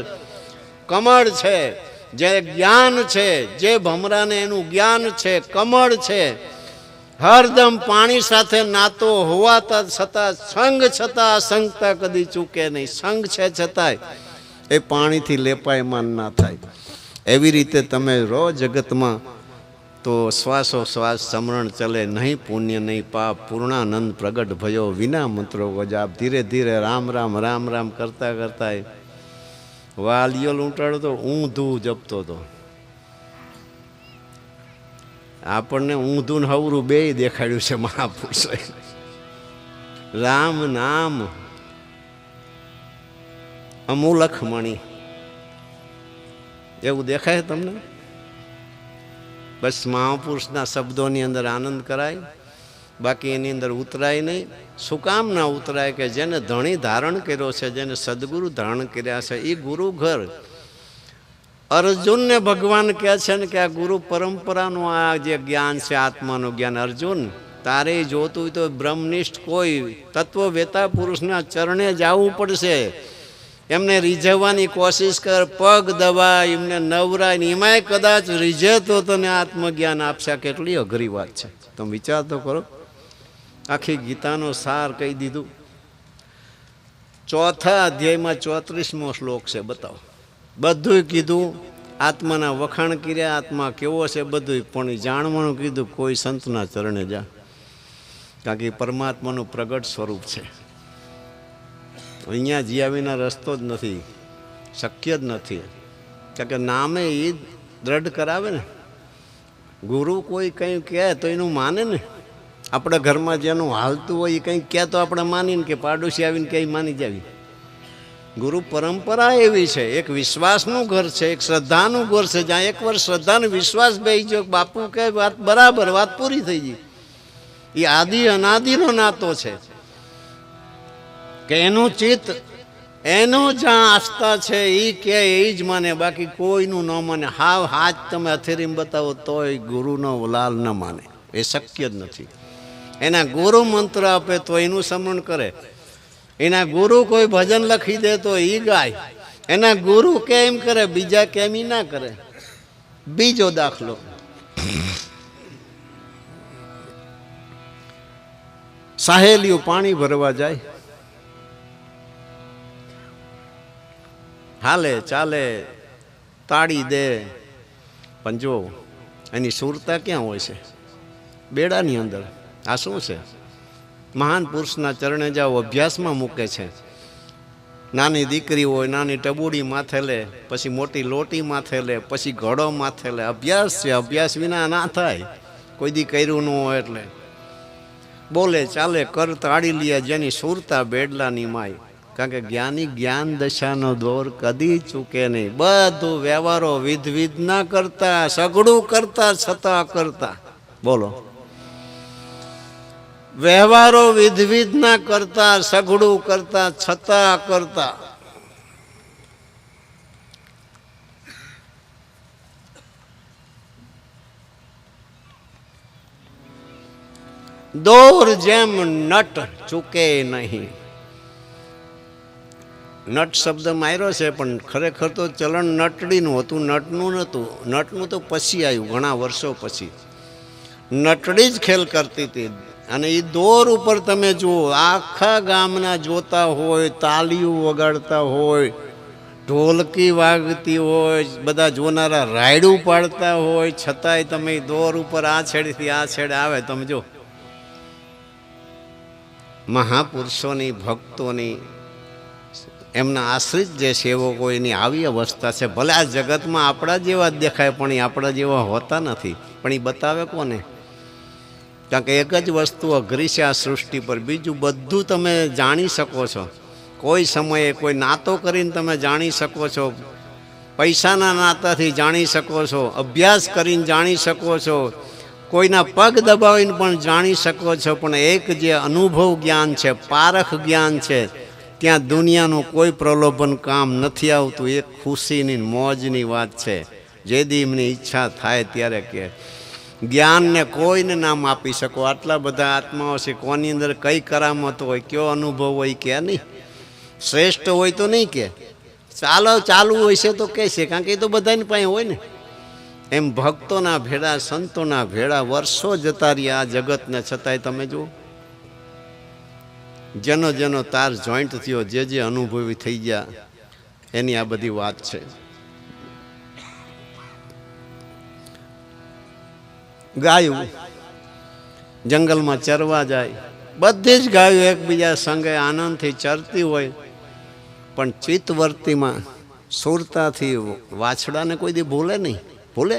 કમળ છે. જે જ્ઞાન છે, જે ભમરાને એનું જ્ઞાન છે, કમળ છે. હરદમ પાણી સાથે નાતો હોવા છતાં, સંગ છતાં અસંગતા કદી ચૂકે નહીં. સંગ છે છતાંય એ પાણીથી લેપાયમાન ના થાય. એવી રીતે તમે રો જગતમાં તો શ્વાસો શ્વાસ સમરણ ચલે. નહીં પુણ્ય નહીં પાપ, પૂર્ણાનંદ પ્રગટ ભયો, વિના મંત્રો ગજાપ. ધીરે ધીરે રામ રામ રામ રામ કરતા કરતા વાલિયો લૂંટાડો તો ઊંધું જપતો હતો. આપણને ઊંધું ને હવરું બે દેખાડ્યું છે મહાપુરુષોએ. રામ નામ અમૂલક મણી એવું દેખાય તમને? બસ મહાપુરુષના શબ્દોની અંદર આનંદ કરાય, બાકી એની અંદર ઉતરાય નહીં. શું કામ ના ઉતરાય? કે જેને ધણી ધારણ કર્યો છે, જેને સદગુરુ ધારણ કર્યા છે, એ ગુરુ ઘર. અર્જુનને ભગવાન કહે છે ને કે આ ગુરુ પરંપરાનું આ જે જ્ઞાન છે, આત્માનું જ્ઞાન, અર્જુન તારે જોતું હોય તો બ્રહ્મનિષ્ઠ કોઈ તત્વવેતા પુરુષના ચરણે જવું પડશે. એમને રીઝવવાની કોશિશ કર, પગ દબાય, એમને નવરાય ને એમાંય કદાચ રીઝે તો તને આત્મજ્ઞાન આપશે. કેટલી અઘરી વાત છે, તમે વિચાર તો કરો. આખી ગીતાનો સાર કહી દીધું. ચોથા અધ્યાયમાં 34મો શ્લોક છે, બતાવો. બધું કીધું, આત્માના વખાણ કર્યા, આત્મા કેવો છે બધું, પણ જાણવાનું કીધું કોઈ સંતના ચરણે જા, કારણ કે પરમાત્માનું પ્રગટ સ્વરૂપ છે. અહીંયા જ્યાં વિના રસ્તો જ નથી, શક્ય જ નથી. કારણ કે નામે એ દ્રઢ કરાવે ને. ગુરુ કોઈ કંઈ કહે તો એનું માને ને. આપણા ઘરમાં જેનું હાલતું હોય એ કંઈક કહે તો આપણે માનીને, કે પાડોશી આવીને કંઈ માની જાવી. ગુરુ પરંપરા એવી છે, એક વિશ્વાસનું ઘર છે, એક શ્રદ્ધાનું ઘર છે, જ્યાં એકવાર શ્રદ્ધાનો વિશ્વાસ બેસી ગયો, બાપુ કહે વાત બરાબર, વાત પૂરી થઈ ગઈ. એ આદિ અનાદિનો નાતો છે, કે એનું ચિત્ત, એનું જ્યાં આસ્થા છે એ કે એ જ માને, બાકી કોઈનું ન માને. હાવ હાથ તમે હથેળીમાં બતાવો તોય ગુરુનો લાલ ન માને, એ શક્ય જ નથી. એના ગુરુ મંત્ર આપે તો એનું સ્મરણ કરે, એના ગુરુ કોઈ ભજન લખી દે તો એ ગાય, એના ગુરુ કેમ કરે, બીજા કેમ ઈ ના કરે. બીજો દાખલો, સાહેલીઓ પાણી ભરવા જાય, હાલે ચાલે, તાળી દે, પણ જો એની સુરતા ક્યાં હોય છે? બેડાની અંદર. આ શું છે? મહાન પુરુષના ચરણે જાઓ, અભ્યાસમાં મૂકે છે. નાની દીકરી હોય, નાની ટબુડી માથે લે, પછી મોટી લોટી માથે લે, પછી ઘડો માથે લે. અભ્યાસ છે, અભ્યાસ વિના ના થાય. કોઈ દી કર્યું ન હોય એટલે બોલે ચાલે, કર તાળી લે, જેની સુરતા બેડલાની માય. કારણ કે જ્ઞાની જ્ઞાન દશાનો દોર કદી ચૂકે નહીં. બધું વ્યવહારો વિધ ના કરતા, સગડું કરતા છતાં કરતા. બોલો, વ્યવહારો વિધ ના કરતા, સઘળું કરતા છતાં કરતા. દોર જેમ નટ ચૂકે નહીં. નટ શબ્દ માર્યો છે, પણ ખરેખર તો ચલણ નટડીનું હતું, નટનું નહોતું. નટનું તો પછી આવ્યું, ઘણા વર્ષો પછી. નટડી જ ખેલ કરતી હતી. અને એ દોર ઉપર તમે જુઓ, આખા ગામના જોતા હોય, તાલીઓ વગાડતા હોય, ઢોલકી વાગતી હોય, બધા જોનારા રાયડું પાડતા હોય, છતાંય તમે દોર ઉપર આ છેડેથી આ છેડે આવે. તમે જો મહાપુરુષોની, ભક્તોની, એમના આશ્રિત જે સેવકો, એની આવી અવસ્થા છે. ભલે આ જગતમાં આપણા જેવા જ દેખાય, પણ એ આપણા જેવા હોતા નથી. પણ એ બતાવે કોને? કારણ કે એક જ વસ્તુ અઘરી છે આ સૃષ્ટિ પર. બીજું બધું તમે જાણી શકો છો, કોઈ સમયે કોઈ નાતો કરીને તમે જાણી શકો છો, પૈસાના નાતાથી જાણી શકો છો, અભ્યાસ કરીને જાણી શકો છો, કોઈના પગ દબાવીને પણ જાણી શકો છો. પણ એક જે અનુભવ જ્ઞાન છે, પારખ જ્ઞાન છે, ત્યાં દુનિયાનું કોઈ પ્રલોભન કામ નથી આવતું. એક ખુશીની મોજની વાત છે. જે દી એમની ઈચ્છા થાય ત્યારે કે જ્ઞાનને કોઈને નામ આપી શકો. આટલા બધા આત્માઓ છે, કોની અંદર કઈ કરામત હોય, કયો અનુભવ હોય કે નહીં. શ્રેષ્ઠ હોય તો નહીં કે, ચાલુ હોય છે તો કહે છે, કારણ કે એ તો બધાની પાસે હોય ને. એમ ભક્તોના ભેળા, સંતોના ભેળા વર્ષો જતા રહ્યા આ જગતને, છતાંય તમે જુઓ, જેનો જેનો તાર જોઈન્ટ થયો, જે અનુભવી થઈ ગયા, એની આ બધી વાત છે. ગાયું જંગલમાં ચરવા જાય, બધી જ ગાયો એકબીજા સંગે આનંદથી ચરતી હોય, પણ ચિત્તવર્તીમાં સુરતાથી વાછડાને કોઈ દી ભૂલે નહીં. ભૂલે?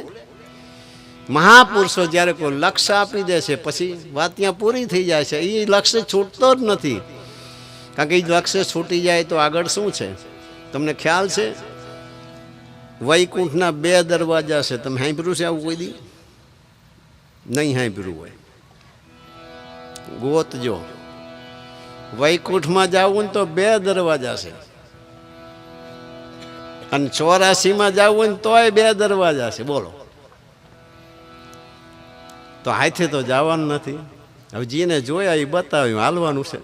મહાપુરુષો જ્યારે કોઈ લક્ષ્ય આપી દે છે, પછી વાત ત્યાં પૂરી થઈ જાય છે. એ લક્ષ્ય છૂટતો જ નથી. કારણ કે એ લક્ષ્ય છૂટી જાય તો આગળ શું છે તમને ખ્યાલ છે? વૈકુંઠના 2 દરવાજા છે. તમે સાંભળ્યું છે આવું કોઈ દી? નહીં સાંભળ્યું હોય ગોતજો. વૈકુંઠમાં જવું ને તો 2 દરવાજા છે, અને 84માં જવું ને તોય 2 દરવાજા છે. બોલો, તો હાથે તો જવાનું નથી. હવે જેને જોયા એ બતાવ્યું, હાલવાનું છે.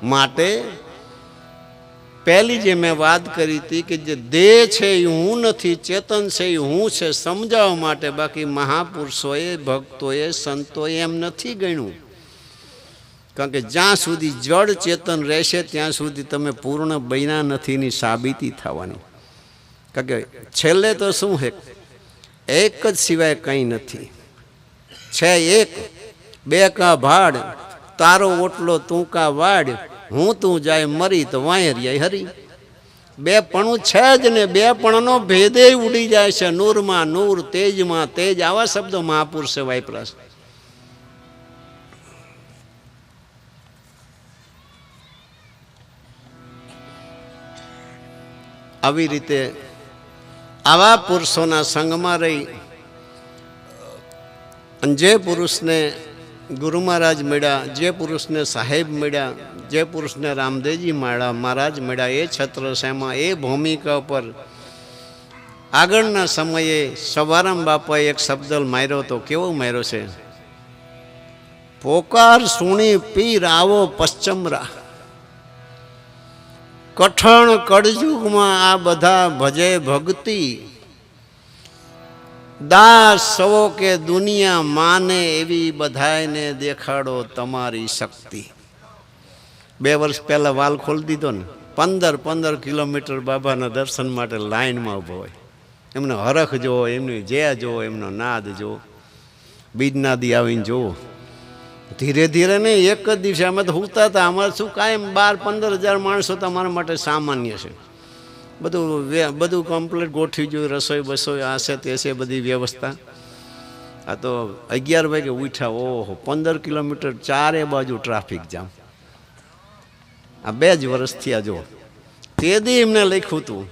માટે પહેલી જે મેં વાત કરી હતી કે જે દેહ છે એ હું નથી, ચેતન છે એ હું છે, સમજાવવા માટે. બાકી મહાપુરુષોએ, ભક્તોએ, સંતોએ એમ નથી ગણ્યું. કારણ કે જ્યાં સુધી જડ ચેતન રહેશે ત્યાં સુધી તમે પૂર્ણ બન્યા નથી ની સાબિતી થવાની. કારણ કે છેલ્લે તો શું છે, એક જ સિવાય કંઈ નથી. છે એક, બે કા ભાડ, તારો ઓટલો તું કા વાડ, હું તું જાય મરી તો વાંયરિયા હરી. બે પણું છે જ ને, બે પણનો ભેદે ઉડી જાય છે. નૂરમાં નૂર, તેજમાં તેજ, આવા શબ્દો મહાપુરુષે વાપર્યા છે. આવી રીતે આવા પુરુષોના સંગમાં રહી અને જે પુરુષને ગુરુ મહારાજ મળ્યા, જે પુરુષને સાહેબ મળ્યા, જે પુરુષને રામદેવજી મહારાજ મળ્યા, એ છત્રસાઈમાં એ ભૂમિકા પર આગળના સમયે સવારામ બાપાએ એક શબ્દ માર્યો તો કેવો માર્યો છે, પોકાર સુણી પીર આવો પશ્ચમરા. કઠણ કળયુગમાં આ બધા ભજે ભક્તિ, દાસ સવો કે દુનિયા માને એવી બધાને દેખાડો તમારી શક્તિ. 2 વર્ષ પહેલા વાલ ખોલી દીધો ને, 15 કિલોમીટર બાબાના દર્શન માટે લાઈનમાં ઊભો હોય. એમનો હરખ જોવો, એમની જે જોવો, એમનો નાદ જોવો, બીજનાદી આવીને જોવો. ધીરે ધીરે નહીં, એક જ દિવસે અમે તો હુતા હતા. અમારે શું કાયમ 12-15 હજાર માણસો તમારા માટે સામાન્ય છે. બધું કમ્પ્લીટ ગોઠવી જોયું, રસોઈ બસોઈ આ છે તે છે, બધી વ્યવસ્થા. આ તો 11 વાગે ઉઠ્યા, ઓહો 15 કિલોમીટર ચારે બાજુ ટ્રાફિક જામ. આ 2 જ વર્ષથી આ જો તે દી એમને લખ્યું હતું,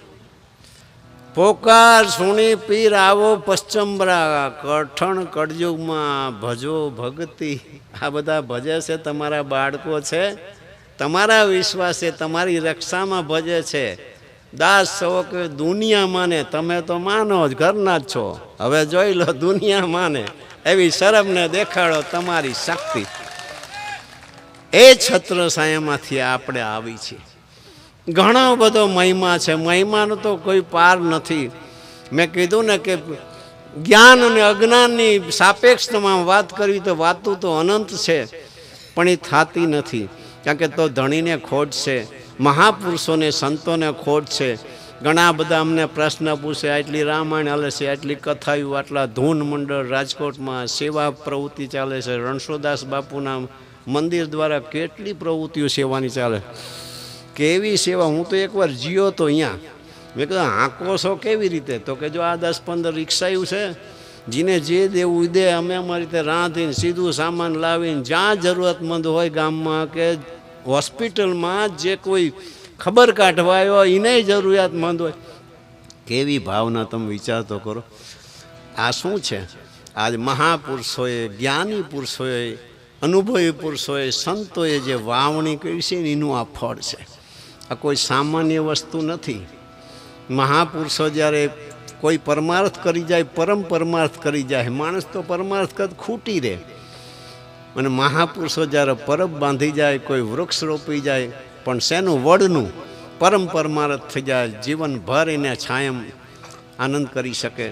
પોકાર સુણી પીર આવો પશ્ચમરા, કઠણ કળયુગમાં ભજો ભક્તિ. આ બધા ભજે છે, તમારા બાળકો છે, તમારા વિશ્વાસે તમારી રક્ષામાં ભજે છે. દાસ સવો કે દુનિયા માને, તમે તો માનો જ, ઘરના જ છો. હવે જોઈ લો, દુનિયા માને એવી શરમને દેખાડો તમારી શક્તિ. એ છત્રસાઈમાંથી આપણે આવી છીએ. ઘણો બધો મહિમા છે, મહિમાનો તો કોઈ પાર નથી. મેં કીધું ને કે જ્ઞાન અને અજ્ઞાનની સાપેક્ષમાં વાત કરવી તો વાતું તો અનંત છે, પણ એ થતી નથી. કારણ કે તો ધણીને ખોટ છે, મહાપુરુષોને સંતોને ખોટ છે. ઘણા બધા અમને પ્રશ્ન પૂછે, આટલી રામાયણ હાલે છે, આટલી કથાયું, આટલા ધૂન મંડળ રાજકોટમાં, સેવા પ્રવૃત્તિ ચાલે છે, રણછોડદાસ બાપુના મંદિર દ્વારા કેટલી પ્રવૃત્તિઓ સેવાની ચાલે. કેવી સેવા! હું તો એકવાર જીયો તો અહીંયા, મેં કીધું હાંકો છો કેવી રીતે? તો કે જો આ 10-15 રિક્ષાયું છે, જીને જે દેવું દે, અમે અમારી રીતે રાંધીને સીધું સામાન લાવીને જ્યાં જરૂરતમંદ હોય ગામમાં કે હોસ્પિટલમાં, જે કોઈ ખબર કાઢવા આવ્યો એને જરૂરિયાતમંદ હોય. કેવી ભાવના, તમે વિચાર તો કરો. આ શું છે? આજ મહાપુરુષોએ, જ્ઞાની પુરુષોએ, અનુભવી પુરુષોએ, સંતોએ જે વાવણી કરી છે ને એનું આ ફળ છે. આ કોઈ સામાન્ય વસ્તુ નથી. મહાપુરુષો જ્યારે કોઈ પરમાર્થ કરી જાય, પરમ પરમાર્થ કરી જાય, માણસ તો પરમાર્થ કદ ખૂટી રહે. અને મહાપુરુષો જ્યારે પરબ બાંધી જાય, કોઈ વૃક્ષ રોપી જાય, પણ શેનું? વડનું પરમ પરમાર્થ થઈ જાય, જીવનભર એને છાયમ આનંદ કરી શકે.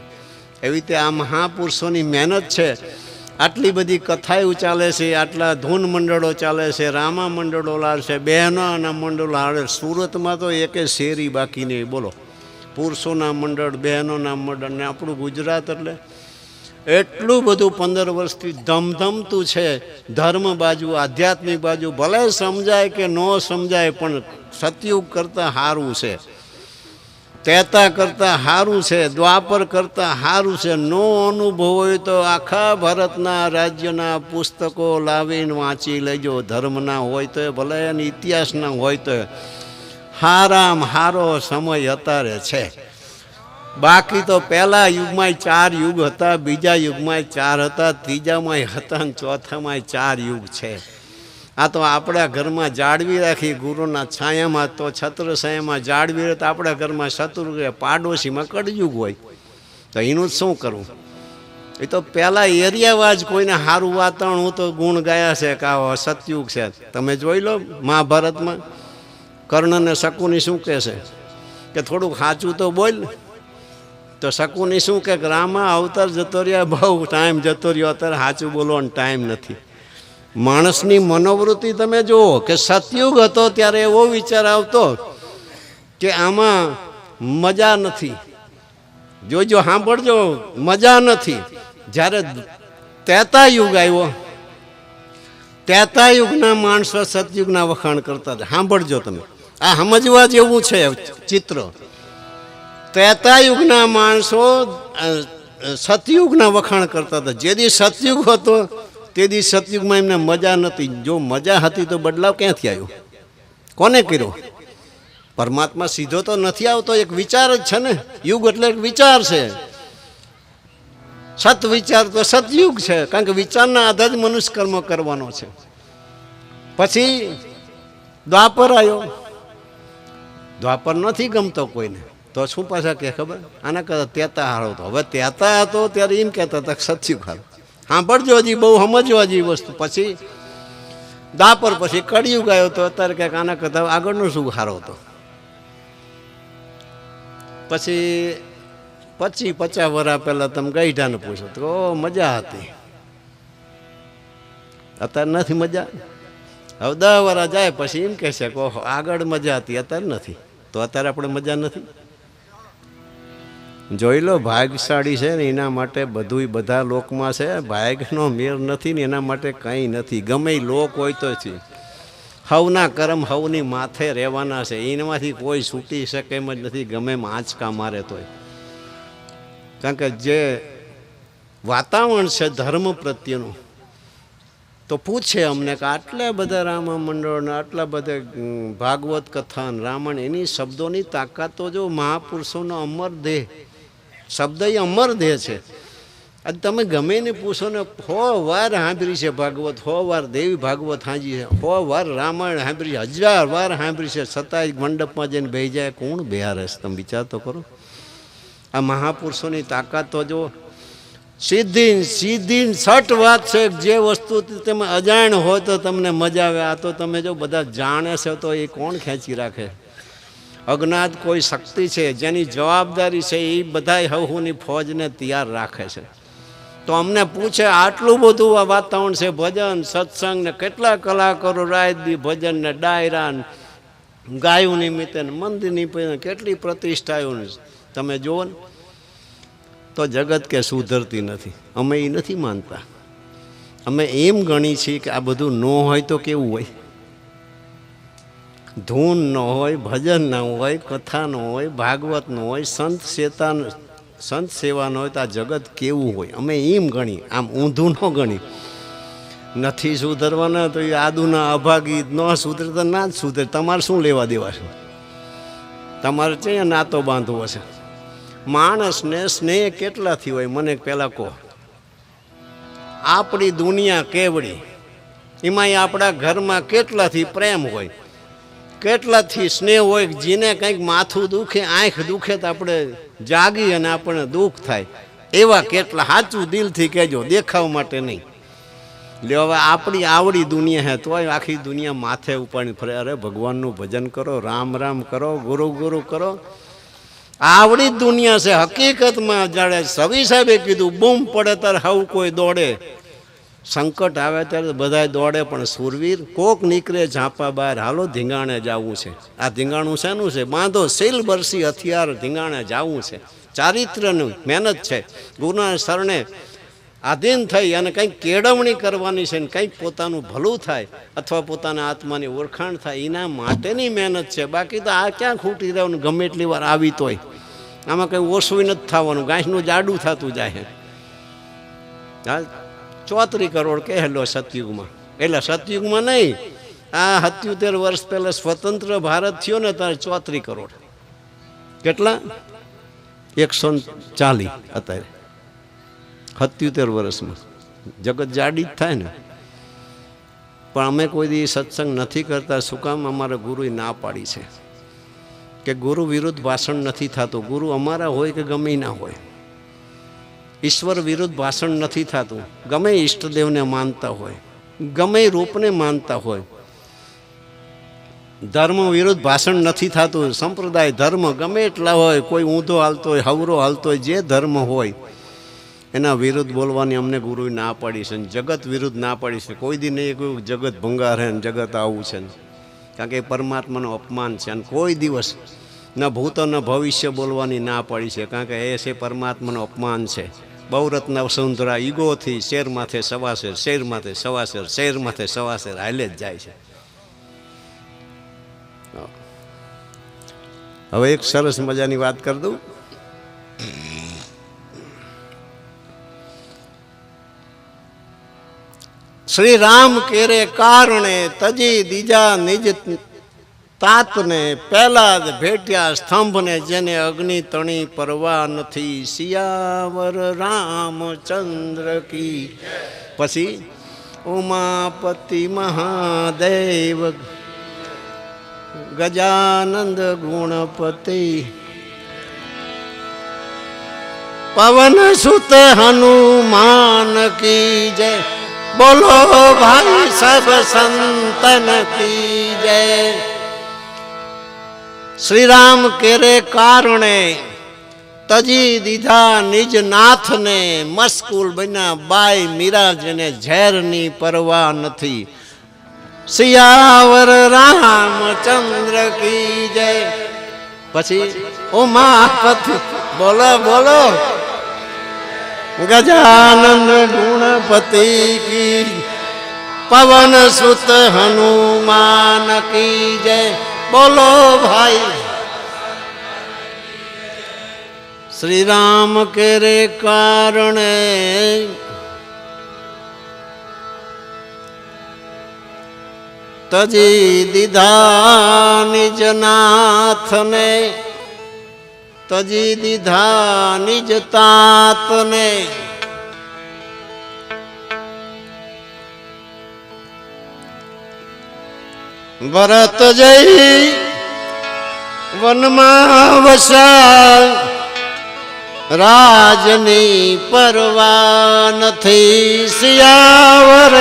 એવી રીતે આ મહાપુરુષોની મહેનત છે. આટલી બધી કથાઓ ચાલે છે, આટલા ધૂન મંડળો ચાલે છે, રામા મંડળો લાવે, બહેનોના મંડળો હાલે. સુરતમાં તો એકે શેરી બાકી નહીં. બોલો, પુરુષોના મંડળ, બહેનોના મંડળ, ને આપણું ગુજરાત એટલે એટલું બધું 15 વર્ષથી ધમધમતું છે. ધર્મ બાજુ, આધ્યાત્મિક બાજુ ભલે સમજાય કે ન સમજાય, પણ સતયુગ કરતાં સારું છે, ત્રેતા કરતાં સારું છે, દ્વાપર કરતાં સારું છે. નો અનુભવ હોય તો આખા ભારતના રાજ્યના પુસ્તકો લાવીને વાંચી લેજો. ધર્મના હોય તો ભલે, અને ઇતિહાસના હોય તો હારામાં હારો સમય અત્યારે છે. બાકી તો પહેલા યુગમાં 4 યુગ હતા, બીજા યુગમાં 4 હતા, ત્રીજામાં હતા, અને ચોથામાં 4 યુગ છે. આ તો આપણા ઘરમાં જાળવી રાખી ગુરુના છાયામાં, તો છત્રછાયામાં જાળવી રહે તો આપણા ઘરમાં શત્રુ રહે, પાડોશીમાં કળયુગ હોય તો એનું શું કરવું? એ તો પહેલા એરિયાવાજ કોઈને સારું વાતાવરણ હું તો ગુણ ગાયા છે કે આવો સતયુગ છે. તમે જોઈ લો મહાભારતમાં કર્ણને શકુની શું કહે છે કે થોડુંક સાચું તો બોલ. તો શકુની શું કે રામા અવતાર જતો રહ્યા, બહુ ટાઈમ જતો રહ્યો, અત્યારે સાચું બોલવાનો ટાઈમ નથી. માણસની મનોવૃત્તિ તમે જુઓ કે સતયુગ હતો ત્યારે એવો વિચાર આવતો કે આમાં મજા નથી. જોજો સાંભળજો, મજા નથી. જ્યારે ત્રેતા યુગ આવ્યો, ત્રેતા યુગના માણસો સતયુગના વખાણ કરતા હતા. સાંભળજો તમે, આ સમજવા જેવું છે ચિત્ર. ત્રેતા યુગના માણસો સતયુગના વખાણ કરતા હતા. જે દી સતયુગ હતો તે દી સતયુગમાં એમને મજા નથી. જો મજા હતી તો બદલાવ ક્યાંથી આવ્યો? કોને કર્યો? પરમાત્મા સીધો તો નથી આવતો, એક વિચાર જ છે ને. યુગ એટલે એક વિચાર છે. સત વિચાર તો સતયુગ છે, કારણ કે વિચારના આધારે મનુષ્ય કર્મ કરવાનો છે. પછી દ્વાપર આવ્યો. દ્વાપર નથી ગમતો કોઈને, તો શું પાછા કે ખબર, આના કરતા ત્રેતા હારો હતો. હવે ત્રેતા હતો ત્યારે એમ કહેતા હતા સતયુગ હારો. સાંભળજો, હજી બહુ સમજવા જેવી વસ્તુ. પછી દ્વાપર, પછી કળિયુગ આવ્યો તો અત્યારે ક્યાંક આના કરતા આગળનો શું હારો હતો. પછી 50 વર્ષ પહેલા તમે ગઈઢાને પૂછો તો મજા હતી, અત્યારે નથી મજા. હવે 10 વર્ષ જાય પછી એમ કહે છે કે ઓહો આગળ મજા હતી, અત્યારે નથી. તો અત્યારે આપણે મજા નથી. જોઈ લો, ભાગશાળી છે ને એના માટે બધું બધા લોકમાં છે. ભાગનો મેર નથી ને એના માટે કંઈ નથી. ગમે લોક હોય તો છે. હવના કર્મ હવની માથે રહેવાના છે, એનામાંથી કોઈ છૂટી શકે એમ જ નથી, ગમે એમ આંચકા મારે તોય. કારણ કે જે વાતાવરણ છે ધર્મ પ્રત્યેનું, તો પૂછે અમને કે આટલા બધા રામા મંડળ, આટલા બધા ભાગવત કથા, રામાયણ, એની શબ્દોની તાકાત તો જો મહાપુરુષોનો અમર દેહ, શબ્દ એ અમર દેહ છે. આજે તમે ગમે ને પૂછો ને, 100 વાર સાંભળી છે ભાગવત, 100 વાર દેવી ભાગવત સાંજી છે, 100 વાર રામાયણ સાંભળી છે, 1000 વાર સાંભળી છે, છતાંય મંડપમાં જઈને બેસી જાય, કોણ બેહારે છે? તમે વિચાર તો કરો. આ મહાપુરુષોની તાકાત તો જો સીધી સટ વાત છે. જે વસ્તુ તમે અજાણ હોય તો તમને મજા આવે. આ તો તમે જો બધા જાણે છે તો એ કોણ ખેંચી રાખે? અજ્ઞાત કોઈ શક્તિ છે જેની જવાબદારી છે એ બધા હવની ફોજને તૈયાર રાખે છે. તો અમને પૂછે આટલું બધું આ વાતાવરણ છે, ભજન સત્સંગ ને કેટલા કલાકારો રાત દી ભજન ને ડાયરા ગાયું નિમિત્તે મંદિર નિમિત્તે કેટલી પ્રતિષ્ઠાઓ તમે જુઓ ને, તો જગત કે સુધરતી નથી. અમે એ નથી માનતા. અમે એમ ગણી છીએ કે આ બધું ન હોય તો કેવું હોય? ધૂન ન હોય, ભજન ન હોય, કથા ન હોય, ભાગવત ન હોય, સંત સેવા ન હોય તો આ જગત કેવું હોય? અમે એમ ગણી, આમ ઊંધું ન ગણી. નથી સુધરવાના તો એ આદુના અભાગી ન સુધરે તો ના જ સુધરે. તમારે શું લેવા દેવા છે? તમારે છે નાતો બાંધવો છે. માણસને સ્નેહ કેટલાથી હોય મને પહેલાં કહો. આપણી દુનિયા કેવડી, એમાંય આપણા ઘરમાં કેટલાથી પ્રેમ હોય, કેટલાથી સ્નેહ હોય. જેને કંઈક માથું દુખે, આંખ દુખે તો આપણે જાગી અને આપણને દુઃખ થાય. એવા કેટલા, સાચું દિલથી કહેજો, દેખાવ માટે નહીં. લે હવે આપણી આવડી દુનિયા હે તોય આખી દુનિયા માથે ઉપાડી ફરે. અરે ભગવાનનું ભજન કરો, રામ રામ કરો, ગુરુ ગુરુ કરો. આવડી જ દુનિયા છે. હકીકતમાં જાણે સવી સાહેબે કીધું, બૂમ પડે ત્યારે હવ કોઈ દોડે, સંકટ આવે ત્યારે બધા દોડે, પણ સુરવીર કોક નીકળે ઝાંપા બહાર. હાલો ધીંગાણે જવું છે. આ ધીંગાણું શેનું છે? બાંધો સીલ બરસી હથિયાર, ધીંગાણે જવું છે. ચારિત્ર્યની મહેનત છે. ગુરુના શરણે આધીન થઈ અને કંઈક કેળવણી કરવાની છે, ને કંઈક પોતાનું ભલું થાય અથવા પોતાના આત્માની ઓળખાણ થાય, એના માટેની મહેનત છે. બાકી તો આ ક્યાં ખૂટી રહેવાનું? ગમે એટલી વાર આવી તોય આમાં કંઈ ઓછું નથી થવાનું, ગાંઠનું જાડું થતું જાય. હા, 34 કરોડ કહેલો સતયુગમાં. એટલે સતયુગમાં નહીં, આ 77 વર્ષ પહેલાં સ્વતંત્ર ભારત થયો ને ત્યારે 34 કરોડ. કેટલા? 140 અત્યારે 77 વર્ષમાં. જગત જાડી જ થાય ને. પણ અમે કોઈ દી સત્સંગ નથી કરતા. શું કામ? અમારા ગુરુએ ના પાડી છે કે ગુરુ વિરુદ્ધ ભાષણ નથી થતું. ગુરુ અમારા હોય કે ગમે ના હોય, ઈશ્વર વિરુદ્ધ ભાષણ નથી થતું. ગમે ઈષ્ટદેવને માનતા હોય, ગમે રૂપને માનતા હોય, ધર્મ વિરુદ્ધ ભાષણ નથી થતું. સંપ્રદાય ધર્મ ગમે એટલા હોય, કોઈ ઊંધો હાલતો હોય, હવરો હાલતો હોય, જે ધર્મ હોય એના વિરુદ્ધ બોલવાની અમને ગુરુએ ના પાડી છે. જગત વિરુદ્ધ ના પાડી છે. કોઈ દી નહીં કોઈ જગત ભંગાર હે ને જગત આવું છે, કારણ કે એ પરમાત્માનું અપમાન છે. અને કોઈ દિવસ ન ભૂત ન ભવિષ્ય બોલવાની ના પાડી છે, કારણ કે એ છે પરમાત્માનું અપમાન છે. બહુરત્ન વસુંધરા ઈગોથી શેર માથે સવાશેર, શેર માથે સવાશેર, શેર માથે સવાશેર હાલે જ જાય છે. હવે એક સરસ મજાની વાત કરી દઉં. શ્રી રામ કેરે કારણે તજી દીજા નિજ તાતને, પહેલા જ ભેટ્યા સ્તંભને જેને અગ્નિ તણી પરવા નથી. સિયાવર રામચંદ્ર કી. પછી ઉમાપતિ મહાદેવ ગજાનંદ ગુણપતિ, પવન સુત હનુમાન કી જય. બોલો ભાઈ સબ સંતન કી જય. શ્રી રામ કેરે કારણે તજી દીધા નિજ નાથને, મસ્કુલ બન્યા બાઈ મીરા જેને ઝેરની પરવા નથી. સિયાવર રામચંદ્ર કી જય. પછી ઉમાપતિ, બોલો બોલો, ગજાનંદ ગુણપતિ કી, પવન સુત હનુમાન કી જય. બોલો ભાઈ. શ્રી રામ કેરે કારણે તજી દીધા નિજ નાથને, તજી દીધા નિજ તાતને. ભરત જઈ વનમાં વસા, રાજની પરવા નથી. સિયાવર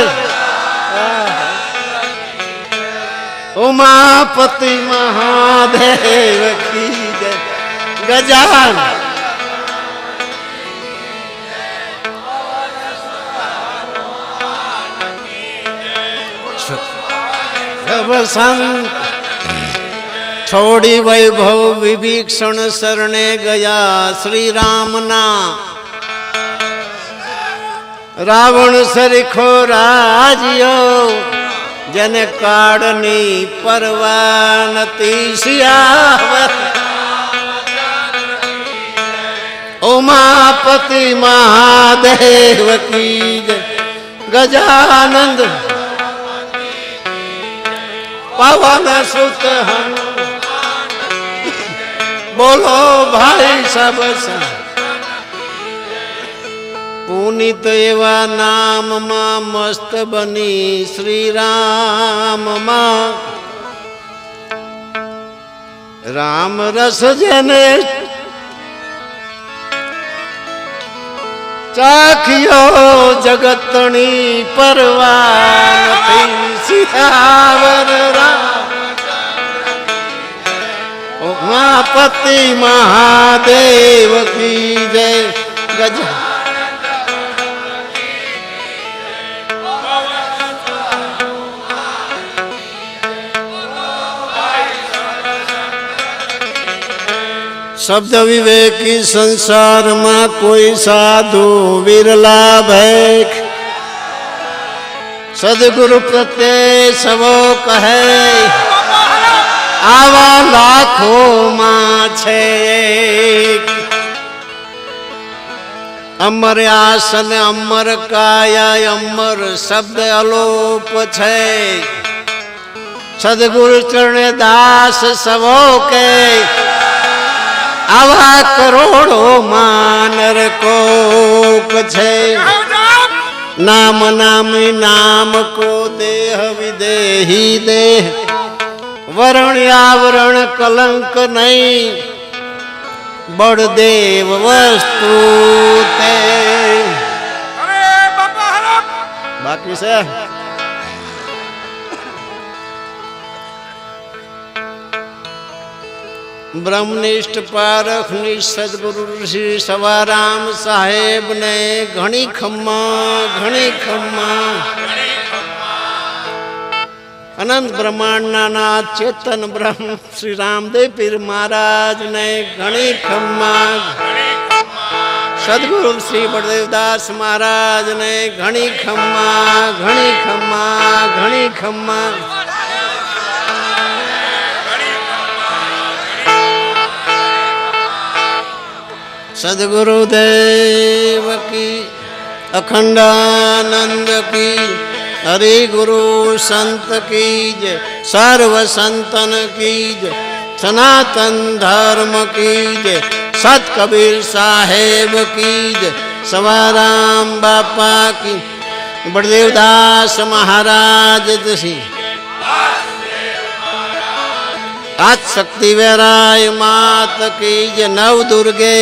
ઉમાપતિ મહાદેવ કી જય. ગજાન સંત છોડી વૈભવ વિભીક્ષણ શરણે ગયા. શ્રી રામના રાવણ સરખો રાજ્યો, જેને કાળની પરવા નથી. સિયાવર ઉમાપતિ મહાદેવ કી જય. ગજાનંદ પવન સુત હનુમાન, બોલો ભાઈ સબ. પુનિત એવા નામમાં મસ્ત બની શ્રી રામમાં, રામ રસ જેને ચાખ્યો જગતની પરવા નથી. સિયાવર ઉમાપતિ મહાદેવ કી જય. ગજા શબ્દ વિવેકી સંસારમાં કોઈ સાધુ વિરલા ભેખ. સદગુરુ પ્રત્યે સવો કહે આવા લાખોમાં છે. અમર આસન અમર કાયા, અમર શબ્દ અલોપ છે. સદગુરુ ચરણે દાસ સવો કે આવા કરોડો માનર કોક છે. નામ નામી નામ કો દેહ વિદેહી દેહ, વરણ આવરણ કલંક નહીં. બળદેવ વસ્તુ તે બાકી છે. બ્રહ્મનિષ્ઠ પારખની સદગુરુ શ્રી સવારામ સાહેબ ને ઘણી ખમ્મા અનંત બ્રહ્માંડના નાથ ચેતન બ્રહ્મ શ્રી રામદેવ પીર મહારાજ ને ઘણી ખમ્મા સદગુરુ શ્રી બળદેવદાસ મહારાજ ને ઘણી ખમ્મા સદગુરુદેવ કી અખંડાનંદ કી હરિ ગુરુ સંત કી જય સર્વ સંતન કી જય સનાતન ધર્મ કી જય સત કબીર સાહેબ કી જય સવારામ બાપા કી બળદેવદાસ મહારાજ શ્રી આજ શક્તિ વેરાય માત કી જય નવ દુર્ગે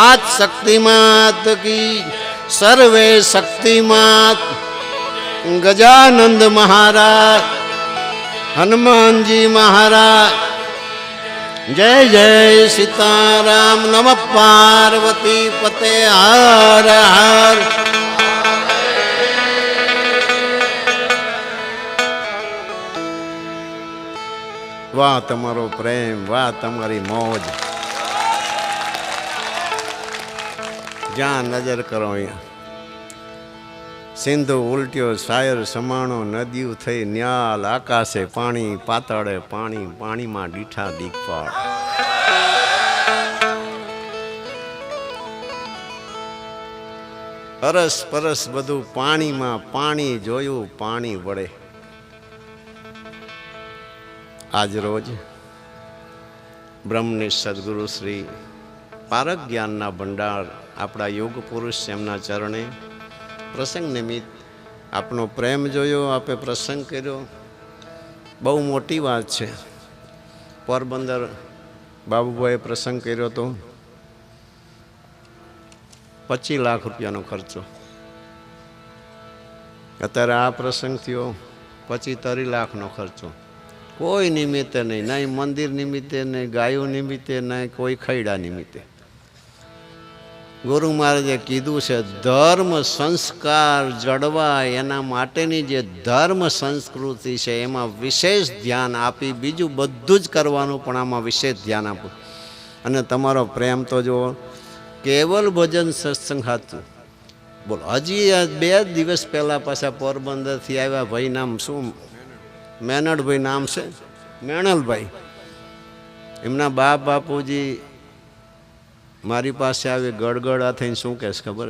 આજ શક્તિ માત કી સર્વે શક્તિ માત ગજાનંદ મહારાજ હનુમાનજી મહારાજ જય જય સીતારામ નમ પાર્વતી પતે હર હર. વાહ તમારો પ્રેમ, વાહ તમારી મોજ. જ્યાં નજર કરો અહીંયા સિંધુ ઉલટ્યો શાયર સમાણો નદીઓ થઈ ન્યાલ આકાશે પાણી પાતાળે પાણી પાણીમાં દીઠા દીકપાળ. અરસ પરસ બધું પાણીમાં પાણી જોયું પાણી વળે. આજ રોજ બ્રહ્મનિષ્ઠ સદગુરુ શ્રી પારક જ્ઞાનના ભંડાર આપણા યોગ પુરુષ એમના ચરણે પ્રસંગ નિમિત્ત આપનો પ્રેમ જોયો, આપે પ્રસંગ કર્યો. બહુ મોટી વાત છે. પોરબંદર બાબુભાઈએ પ્રસંગ કર્યો હતો 25 લાખ રૂપિયાનો ખર્ચો. અત્યારે આ પ્રસંગ થયો 25-30 લાખનો ખર્ચો. કોઈ નિમિત્તે નહીં, નહીં મંદિર નિમિત્તે, નહીં ગાયો નિમિત્તે, નહીં કોઈ ખૈડા નિમિત્તે. ગુરુ મહારાજે કીધું છે ધર્મ સંસ્કાર જળવાય એના માટેની જે ધર્મ સંસ્કૃતિ છે એમાં વિશેષ ધ્યાન આપી, બીજું બધું જ કરવાનું પણ આમાં વિશેષ ધ્યાન આપવું. અને તમારો પ્રેમ તો જુઓ, કેવલ ભજન સત્સંગ હતું. બોલો, હજી 2 દિવસ પહેલાં પાછા પોરબંદરથી આવ્યા. ભાઈ નામ શું? મેનડભાઈ નામ છે, મેણલભાઈ. એમના બાપ બાપુજી મારી પાસે આવી ગડગડા થઈને શું કહેશે ખબર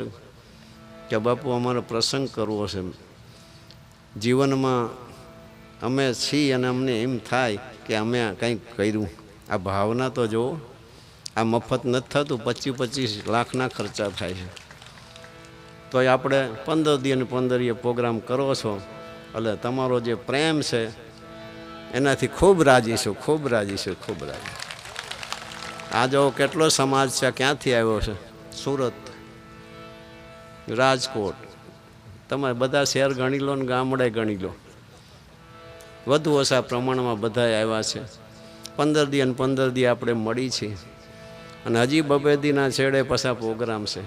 કે બાપુ અમારો પ્રસંગ કરવો છે. જીવનમાં અમે છીએ અને અમને એમ થાય કે અમે કંઈક કર્યું. આ ભાવના તો જુઓ, આ મફત નથી થતું. 25-25 લાખના ખર્ચા થાય છે. તો આપણે 15 દી અને 15 પ્રોગ્રામ કરો છો. એટલે તમારો જે પ્રેમ છે એનાથી ખૂબ રાજી છું, ખૂબ રાજી છું, ખૂબ રાજી. આ જો કેટલો સમાજ છે, ક્યાંથી આવ્યો છે? સુરત, રાજકોટ, તમે બધા શહેર ગણી લો ને ગામડે ગણી લો, વધુ ઓછા પ્રમાણમાં બધા આવ્યા છે. 15 દી અને 15 દી આપણે મળી છીએ. અને હજી 2 દીના છેડે પાછા પ્રોગ્રામ છે.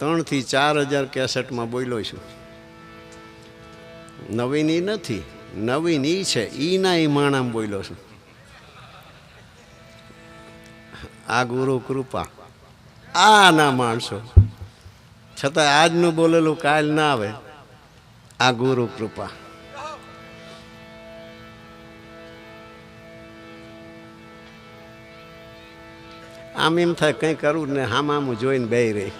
3 થી 4 હજાર કેસેટમાં બોલ્યો છું. નવીન ઈ નથી, નવીન ઈ છે, ઈના ઈ માણામાં બોલ્યો છું. આ ગુરુ કૃપા, આ ના માણસો, છતાં આજનું બોલેલું કાલ ના આવે. આ ગુરુ કૃપા. આમ એમ થાય કંઈ કરવું ને હામામું જોઈને બેહી રહી.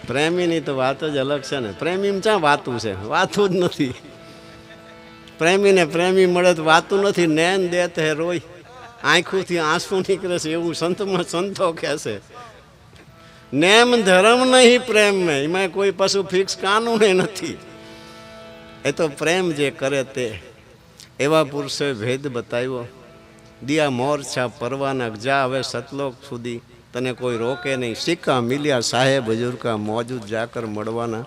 પ્રેમીની તો વાત જ અલગ છે ને. પ્રેમીમાં ક્યાં વાતું છે? વાતું જ નથી. પ્રેમીને પ્રેમી મળે તો વાતું નથી. નૈન દેત હે રોય, આંખોથી આંસુ નીકળે છે એવું સંતમાં સંતો કહે છે. નેમ ધર્મ નહીં પ્રેમ મેં, એમાં કોઈ પાછું ફિક્સ કાનૂન નથી. એ તો પ્રેમ જે કરે તે. એવા પુરુષે ભેદ બતાવ્યો. દિયા મોરછા પરવાના જા હવે સતલોક સુધી, તને કોઈ રોકે નહીં. સિક્કા મિલ્યા સાહેબ હજુરકા મોજૂદ જાકર મળવાના.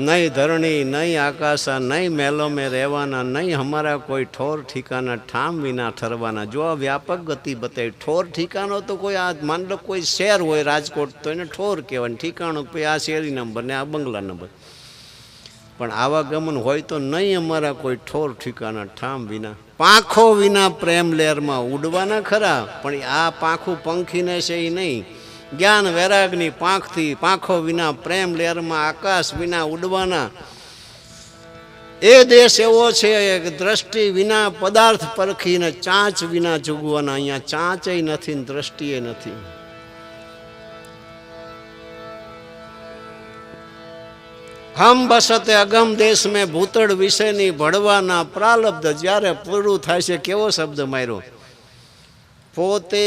નહીં ધરણી નહીં આકાશા નહીં મહેલો મેં રહેવાના, નહીં હમારા કોઈ ઠોર ઠિકાના ઠામ વિના ઠરવાના. જો આ વ્યાપક ગતિ બતાવી. ઠોર ઠિકાનો તો કોઈ આ માન લો કોઈ શહેર હોય રાજકોટ તો એને ઠોર કહેવાય, ઠિકાણું પછી આ શેરી નંબર ને આ બંગલા નંબર. પણ આવાગમન હોય તો નહીં અમારા કોઈ ઠોર ઠિકાના ઠામ વિના. પાંખો વિના પ્રેમ લહેરમાં ઉડવાના ખરા, પણ આ પાંખું પંખીને છે એ નહીં. જ્ઞાન વૈરાગની પાંખથી પાંખો વિના પ્રેમ લહેરમાં આકાશ વિના ઉડવાના. એ દેશ એવો છે કે દ્રષ્ટિ વિના પદાર્થ પરખીને ચાંચ વિના ચૂગવાના. અહીંયા ચાંચય નથી ને દ્રષ્ટિએ નથી. હમ બસતે અગમ દેશ મેં ભૂતળ વિષયની ભળવાના. પ્રાલબ્ધ જ્યારે પૂરું થાય છે, કેવો શબ્દ માર્યો. પોતે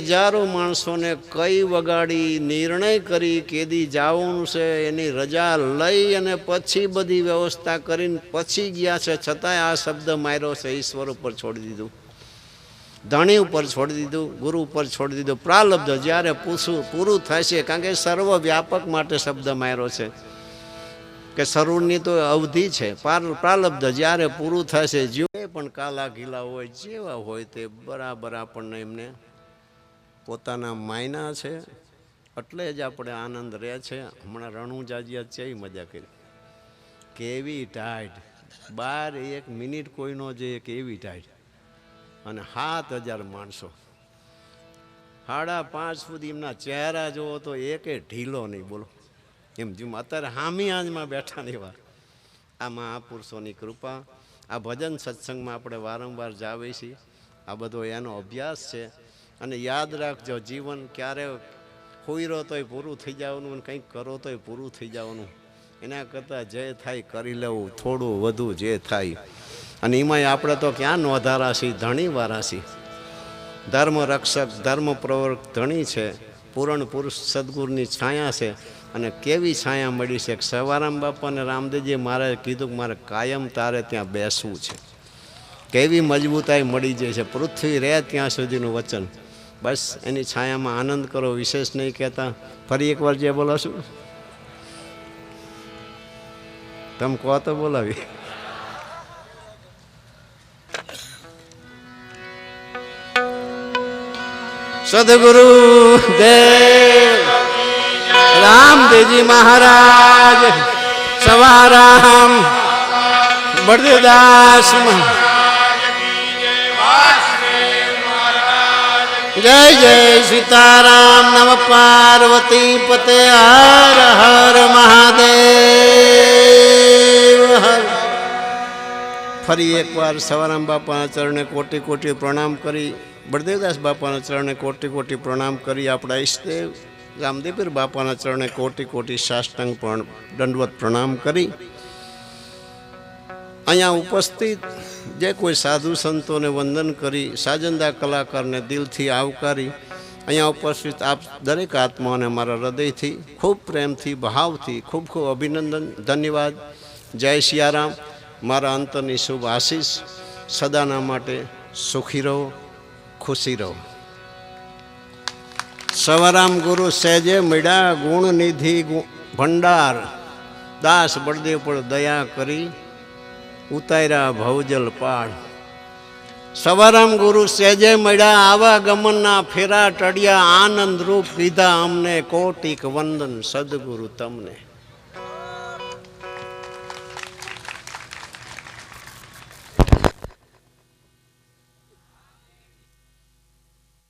હજારો માણસોને કઈ વગાડી નિર્ણય કરી કેદી જવાનું છે, એની રજા લઈ અને પછી બધી વ્યવસ્થા કરીને પછી ગયા છે. છતાંય આ શબ્દ માર્યો છે. ઈશ્વર ઉપર છોડી દીધું, ધણી ઉપર છોડી દીધું, ગુરુ ઉપર છોડી દીધું. પ્રાલબ્ધ જ્યારે પૂરું થાય છે, કારણ કે સર્વ વ્યાપક માટે શબ્દ માર્યો છે કે સર્વની તો અવધિ છે. પ્રાલબ્ધ જ્યારે પૂરું થશે, જે પણ કાલા ઘીલા હોય જેવા હોય તે બરાબર આપણને એમને પોતાના માયના છે. એટલે જ આપણે આનંદ રહે છે. હમણાં રણુજાજીયા છે મજા કરી. કેવી ટાઈટ, 1 મિનિટ કોઈનો જોઈએ કેવી ટાઈટ. અને 7,000 માણસો, 5:30 સુધી એમના ચહેરા જોવો તો એકે ઢીલો નહીં. બોલો એમ જેમ અત્યારે હામી આંજમાં બેઠા ને એવા. આ મહાપુરુષોની કૃપા. આ ભજન સત્સંગમાં આપણે વારંવાર જાવીએ છીએ. આ બધો એનો અભ્યાસ છે. અને યાદ રાખજો, જીવન ક્યારે હોઈ રહો તોય પૂરું થઈ જવાનું, અને કંઈક કરો તોય પૂરું થઈ જવાનું. એના કરતાં જે થાય કરી લેવું, થોડું વધુ જે થાય. અને એમાંય આપણે તો ક્યાં નોંધારા છીએ, ધણીવાળા છીએ. ધર્મ રક્ષક ધર્મ પ્રવર્તક ધણી છે. પૂરણ પુરુષ સદગુરુની છાયા છે. અને કેવી છાયા મળી છે. સવારામ બાપા અને રામદેવજીએ મારે કીધું કે મારે કાયમ તારે ત્યાં બેસવું છે. કેવી મજબૂતાઈ મળી જાય છે. પૃથ્વી રહે ત્યાં સુધીનું વચન. બસ એની છાયામાં આનંદ કરો, વિશેષ નહીં કહેતા. ફરી એકવાર જે બોલો છું તમે કહો તો બોલાવી. સદગુરુ દેવ રામદેવજી મહારાજ, સવારામ બળદેવદાસ, જય જય સીતારામ. નમ પાર્વતી પતે, હર હર મહાદેવ. ફરી એકવાર સવારામ બાપાના ચરણે કોટી કોટી પ્રણામ કરી, બળદેવદાસ બાપાના ચરણે કોટી કોટી પ્રણામ કરી, આપણા ઈષ્ટદેવ રામદેવપીર બાપાના ચરણે કોટી કોટી સાષ્ટાંગ દંડવત પ્રણામ કરી, અહીંયા ઉપસ્થિત જે કોઈ સાધુ સંતોને વંદન કરી, સાજંદા કલાકારને દિલથી આવકારી, અહીંયા ઉપસ્થિત આપ દરેક આત્માઓને મારા હૃદયથી ખૂબ પ્રેમથી ભાવથી ખૂબ ખૂબ અભિનંદન, ધન્યવાદ. જય સિયારામ. મારા અંતરની શુભ આશીષ. સદાના માટે સુખી રહો, ખુશી રહો. સવારામ ગુરુ સહેજે મળ્યા, ગુણ નિધિ ભંડાર, દાસ બળદેવ પર દયા કરી, ઉતાર્યા ભવજલ પાડ. સવારામ ગુરુ સહેજે મળ્યા, આવા ગમનના ફેરા ટળ્યા, આનંદ રૂપ કીધા અમને, કોટિક વંદન સદગુરુ તમને.